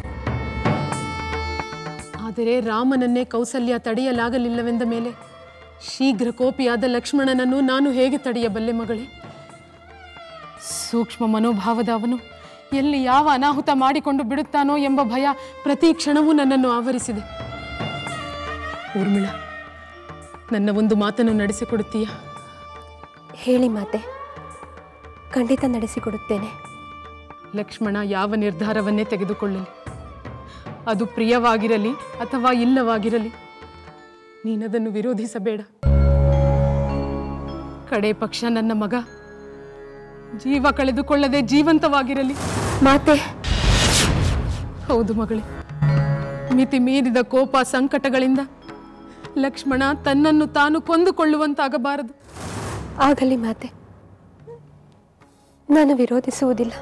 [SPEAKER 3] ಆದರೆ ರಾಮನನ್ನೇ ಕೌಸಲ್ಯ ತಡೆಯಲಾಗಲಿಲ್ಲವೆಂದ ಮೇಲೆ ಶೀಘ್ರ ಕೋಪಿಯಾದ ಲಕ್ಷ್ಮಣನನ್ನು ನಾನು ಹೇಗೆ ತಡೆಯಬಲ್ಲೆ ಮಗಳೇ? ಸೂಕ್ಷ್ಮ ಮನೋಭಾವದ ಅವನು ಎಲ್ಲಿ ಯಾವ ಅನಾಹುತ ಮಾಡಿಕೊಂಡು ಬಿಡುತ್ತಾನೋ ಎಂಬ ಭಯ ಪ್ರತಿ ಕ್ಷಣವೂ ನನ್ನನ್ನು ಆವರಿಸಿದೆ. ಊರ್ಮಿಳ, ನನ್ನ ಒಂದು ಮಾತನ್ನು ನಡೆಸಿಕೊಡುತ್ತೀಯಾ?
[SPEAKER 8] ಹೇಳಿ ಮಾತೆ, ಖಂಡಿತ ನಡೆಸಿಕೊಡುತ್ತೇನೆ.
[SPEAKER 3] ಲಕ್ಷ್ಮಣ ಯಾವ ನಿರ್ಧಾರವನ್ನೇ ತೆಗೆದುಕೊಳ್ಳಲಿ, ಅದು ಪ್ರಿಯವಾಗಿರಲಿ ಅಥವಾ ಇಲ್ಲವಾಗಿರಲಿ, ನೀನದನ್ನು ವಿರೋಧಿಸಬೇಡ. ಕಡೆ ಪಕ್ಷ ನನ್ನ ಮಗ ಜೀವ ಕಳೆದುಕೊಳ್ಳದೆ ಜೀವಂತವಾಗಿರಲಿ.
[SPEAKER 8] ಮಾತೆ,
[SPEAKER 3] ಹೌದು ಮಗಳೇ, ಮಿತಿ ಮೀರಿದ ಕೋಪ ಸಂಕಟಗಳಿಂದ ಲಕ್ಷ್ಮಣ ತನ್ನನ್ನು ತಾನು ಕೊಂದುಕೊಳ್ಳುವಂತಾಗಬಾರದು.
[SPEAKER 8] ಆಗಲಿ ಮಾತೆ, ನಾನು ವಿರೋಧಿಸುವುದಿಲ್ಲ,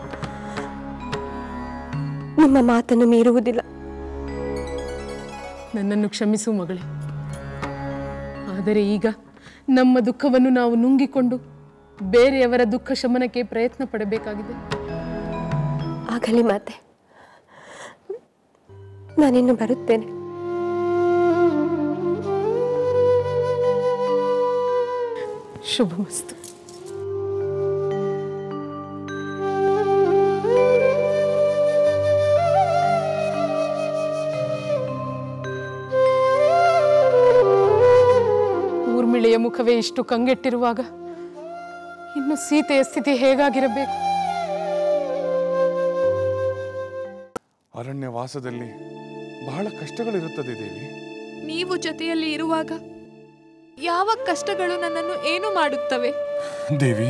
[SPEAKER 8] ನಿಮ್ಮ ಮಾತನ್ನು ಮೀರುವುದಿಲ್ಲ.
[SPEAKER 3] ನನ್ನನ್ನು ಕ್ಷಮಿಸು ಮಗಳೇ. ಆದರೆ ಈಗ ನಮ್ಮ ದುಃಖವನ್ನು ನಾವು ನುಂಗಿಕೊಂಡು ಬೇರೆಯವರ ದುಃಖ ಶಮನಕ್ಕೆ ಪ್ರಯತ್ನ ಪಡಬೇಕಾಗಿದೆ.
[SPEAKER 8] ಆಗಲಿ ಮಾತೆ, ನಾನಿನ್ನು ಬರುತ್ತೇನೆ.
[SPEAKER 3] ಶುಭಮಸ್ತು. ಊರ್ಮಿಳೆಯ ಮುಖವೇ ಇಷ್ಟು ಕಂಗೆಟ್ಟಿರುವಾಗ ಇನ್ನು ಸೀತೆಯ ಸ್ಥಿತಿ ಹೇಗಾಗಿರಬೇಕು?
[SPEAKER 1] ಅರಣ್ಯವಾಸದಲ್ಲಿ ಬಹಳ ಕಷ್ಟಗಳಿರುತ್ತದೆ ದೇವಿ.
[SPEAKER 6] ನೀವು ಜೊತೆಯಲ್ಲಿ ಇರುವಾಗ ಯಾವ ಕಷ್ಟಗಳು ನನ್ನನ್ನು ಏನು ಮಾಡುತ್ತವೆ?
[SPEAKER 1] ದೇವಿ,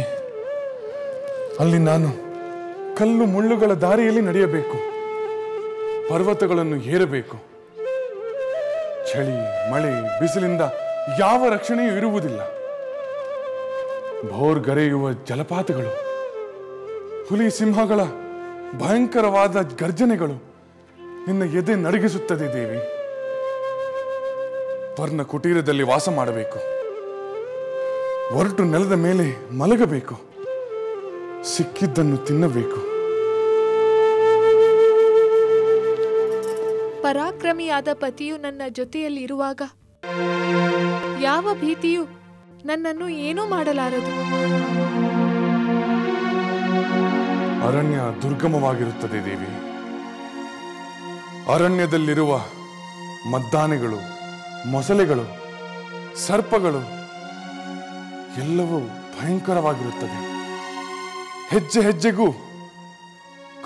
[SPEAKER 1] ಅಲ್ಲಿ ನಾನು ಕಲ್ಲು ಮುಳ್ಳುಗಳ ದಾರಿಯಲ್ಲಿ ನಡೆಯಬೇಕು, ಪರ್ವತಗಳನ್ನು ಏರಬೇಕು. ಚಳಿ, ಮಳೆ, ಬಿಸಿಲಿಂದ ಯಾವ ರಕ್ಷಣೆಯೂ ಇರುವುದಿಲ್ಲ. ಭೋರ್ಗರೆಯುವ ಜಲಪಾತಗಳು, ಹುಲಿ ಸಿಂಹಗಳ ಭಯಂಕರವಾದ ಗರ್ಜನೆಗಳು ನಿನ್ನ ಎದೆ ನಡಗಿಸುತ್ತದೆ ದೇವಿ. ಪರ್ಣ ಕುಟೀರದಲ್ಲಿ ವಾಸ ಮಾಡಬೇಕು, ಒರಟು ನೆಲದ ಮೇಲೆ ಮಲಗಬೇಕು. ಸಿಕ್ಕಿದ್ದನ್ನು ತಿನ್ನಬೇಕು.
[SPEAKER 6] ಪರಾಕ್ರಮಿಯಾದ ಪತಿಯು ನನ್ನ ಜೊತೆಯಲ್ಲಿರುವಾಗ ಯಾವ ಭೀತಿಯು ನನ್ನನ್ನು ಏನೂ ಮಾಡಲಾರದು.
[SPEAKER 1] ಅರಣ್ಯ ದುರ್ಗಮವಾಗಿರುತ್ತದೆ ದೇವಿ. ಅರಣ್ಯದಲ್ಲಿರುವ ಮದ್ದಾನೆಗಳು, ಮೊಸಳೆಗಳು, ಸರ್ಪಗಳು ಎಲ್ಲವೂ ಭಯಂಕರವಾಗಿರುತ್ತದೆ. ಹೆಜ್ಜೆ ಹೆಜ್ಜೆಗೂ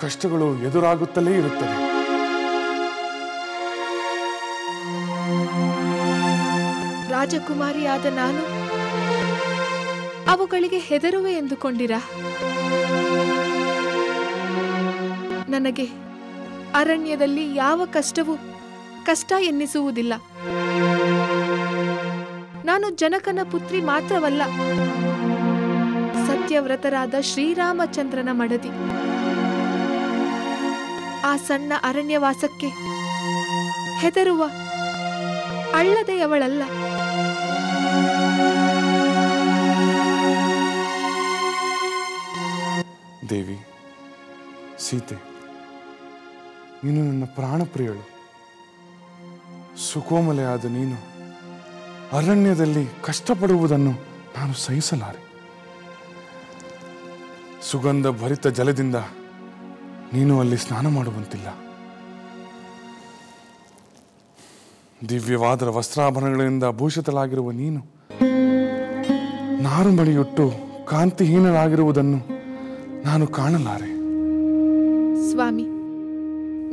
[SPEAKER 1] ಕಷ್ಟಗಳು ಎದುರಾಗುತ್ತಲೇ ಇರುತ್ತದೆ.
[SPEAKER 6] ರಾಜಕುಮಾರಿಯಾದ ನಾನು ಅವುಗಳಿಗೆ ಹೆದರುವೆ ಎಂದುಕೊಂಡಿರಾ? ನನಗೆ ಅರಣ್ಯದಲ್ಲಿ ಯಾವ ಕಷ್ಟವೂ ಕಷ್ಟ ಎನ್ನಿಸುವುದಿಲ್ಲ. ನಾನು ಜನಕನ ಪುತ್ರಿ ಮಾತ್ರವಲ್ಲ, ಸತ್ಯವ್ರತರಾದ ಶ್ರೀರಾಮಚಂದ್ರನ ಮಡದಿ. ಆ ಸಣ್ಣ ಅರಣ್ಯವಾಸಕ್ಕೆ ಹೆದರುವ ಅಳ್ಳದೆಯವಳಲ್ಲ.
[SPEAKER 1] ದೇವಿ ಸೀತೆ, ನೀನು ನನ್ನ ಪ್ರಾಣಪ್ರಿಯಳು. ಸುಕೋಮಲೆಯಾದ ನೀನು ಅರಣ್ಯದಲ್ಲಿ ಕಷ್ಟಪಡುವುದನ್ನು ನಾನು ಸಹಿಸಲಾರೆ. ಸುಗಂಧ ಭರಿತ ಜಲದಿಂದ ನೀನು ಅಲ್ಲಿ ಸ್ನಾನ ಮಾಡುವಂತಿಲ್ಲ. ದಿವ್ಯವಾದ ವಸ್ತ್ರಾಭರಣಗಳಿಂದ ಭೂಷಿತಳಾಗಿರುವ ನೀನು ನಾರುಮಡಿಯುಟ್ಟು ಕಾಂತಿಹೀನರಾಗಿರುವುದನ್ನು ನಾನು ಕಾಣಲಾರೆ.
[SPEAKER 6] ಸ್ವಾಮಿ,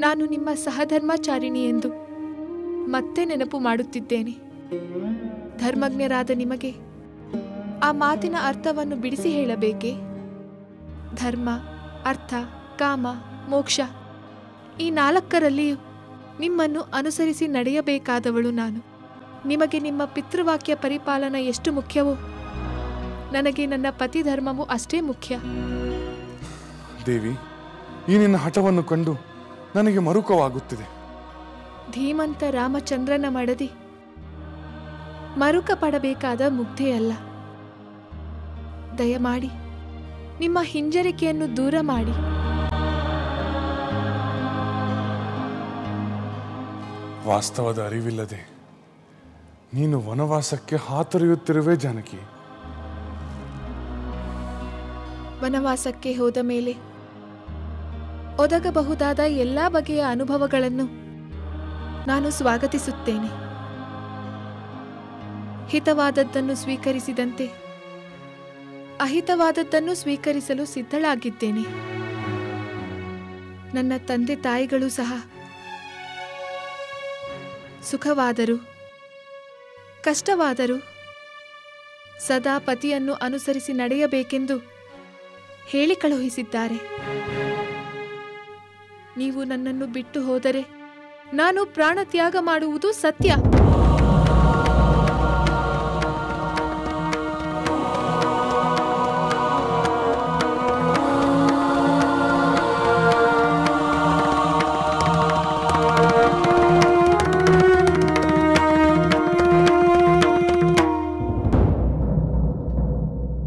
[SPEAKER 6] ನಾನು ನಿಮ್ಮ ಸಹಧರ್ಮಾಚಾರಿಣಿ ಎಂದು ಮತ್ತೆ ನೆನಪು ಮಾಡುತ್ತಿದ್ದೇನೆ. ಧರ್ಮಜ್ಞರಾದ ನಿಮಗೆ ಆ ಮಾತಿನ ಅರ್ಥವನ್ನು ಬಿಡಿಸಿ ಹೇಳಬೇಕೆ? ಧರ್ಮ, ಅರ್ಥ, ಕಾಮ, ಮೋಕ್ಷ ಈ ನಾಲ್ಕರಲ್ಲಿಯೂ ನಿಮ್ಮನ್ನು ಅನುಸರಿಸಿ ನಡೆಯಬೇಕಾದವಳು ನಾನು. ನಿಮಗೆ ನಿಮ್ಮ ಪಿತೃವಾಕ್ಯ ಪರಿಪಾಲನ ಎಷ್ಟು ಮುಖ್ಯವೋ ನನಗೆ ನನ್ನ ಪತಿ ಧರ್ಮವು ಅಷ್ಟೇ ಮುಖ್ಯ.
[SPEAKER 1] ದೇವಿ, ಈ ನಿನ್ನ ಹಠವನ್ನು ಕಂಡು ನನಗೆ ಮರುಕವಾಗುತ್ತಿದೆ.
[SPEAKER 6] ಧೀಮಂತ ರಾಮಚಂದ್ರನ ಮಡದಿ ಮರುಕ ಪಡಬೇಕಾದ ಮುಗ್ಧೆಯಲ್ಲ. ದಯಮಾಡಿ ನಿಮ್ಮ ಹಿಂಜರಿಕೆಯನ್ನು ದೂರ ಮಾಡಿ.
[SPEAKER 1] ವಾಸ್ತವದ ಅರಿವಿಲ್ಲದೆ ನೀನು ವನವಾಸಕ್ಕೆ ಹಾತೊರೆಯುತ್ತಿರುವೆ ಜಾನಕಿ.
[SPEAKER 6] ವನವಾಸಕ್ಕೆ ಹೋದ ಮೇಲೆ ಒದಗಬಹುದಾದ ಎಲ್ಲಾ ಬಗೆಯ ಅನುಭವಗಳನ್ನು ನಾನು ಸ್ವಾಗತಿಸುತ್ತೇನೆ. ಹಿತವಾದದ್ದನ್ನು ಸ್ವೀಕರಿಸಿದಂತೆ ಅಹಿತವಾದದ್ದನ್ನು ಸ್ವೀಕರಿಸಲು ಸಿದ್ಧಳಾಗಿದ್ದೇನೆ. ನನ್ನ ತಂದೆ ತಾಯಿಗಳು ಸಹ ಸುಖವಾದರೂ ಕಷ್ಟವಾದರೂ ಸದಾ ಪತಿಯನ್ನು ಅನುಸರಿಸಿ ನಡೆಯಬೇಕೆಂದು ಹೇಳಿ ಕಳುಹಿಸಿದ್ದಾರೆ. ನೀವು ನನ್ನನ್ನು ಬಿಟ್ಟು ಹೋದರೆ ನಾನು ಪ್ರಾಣತ್ಯಾಗ ಮಾಡುವುದು ಸತ್ಯ.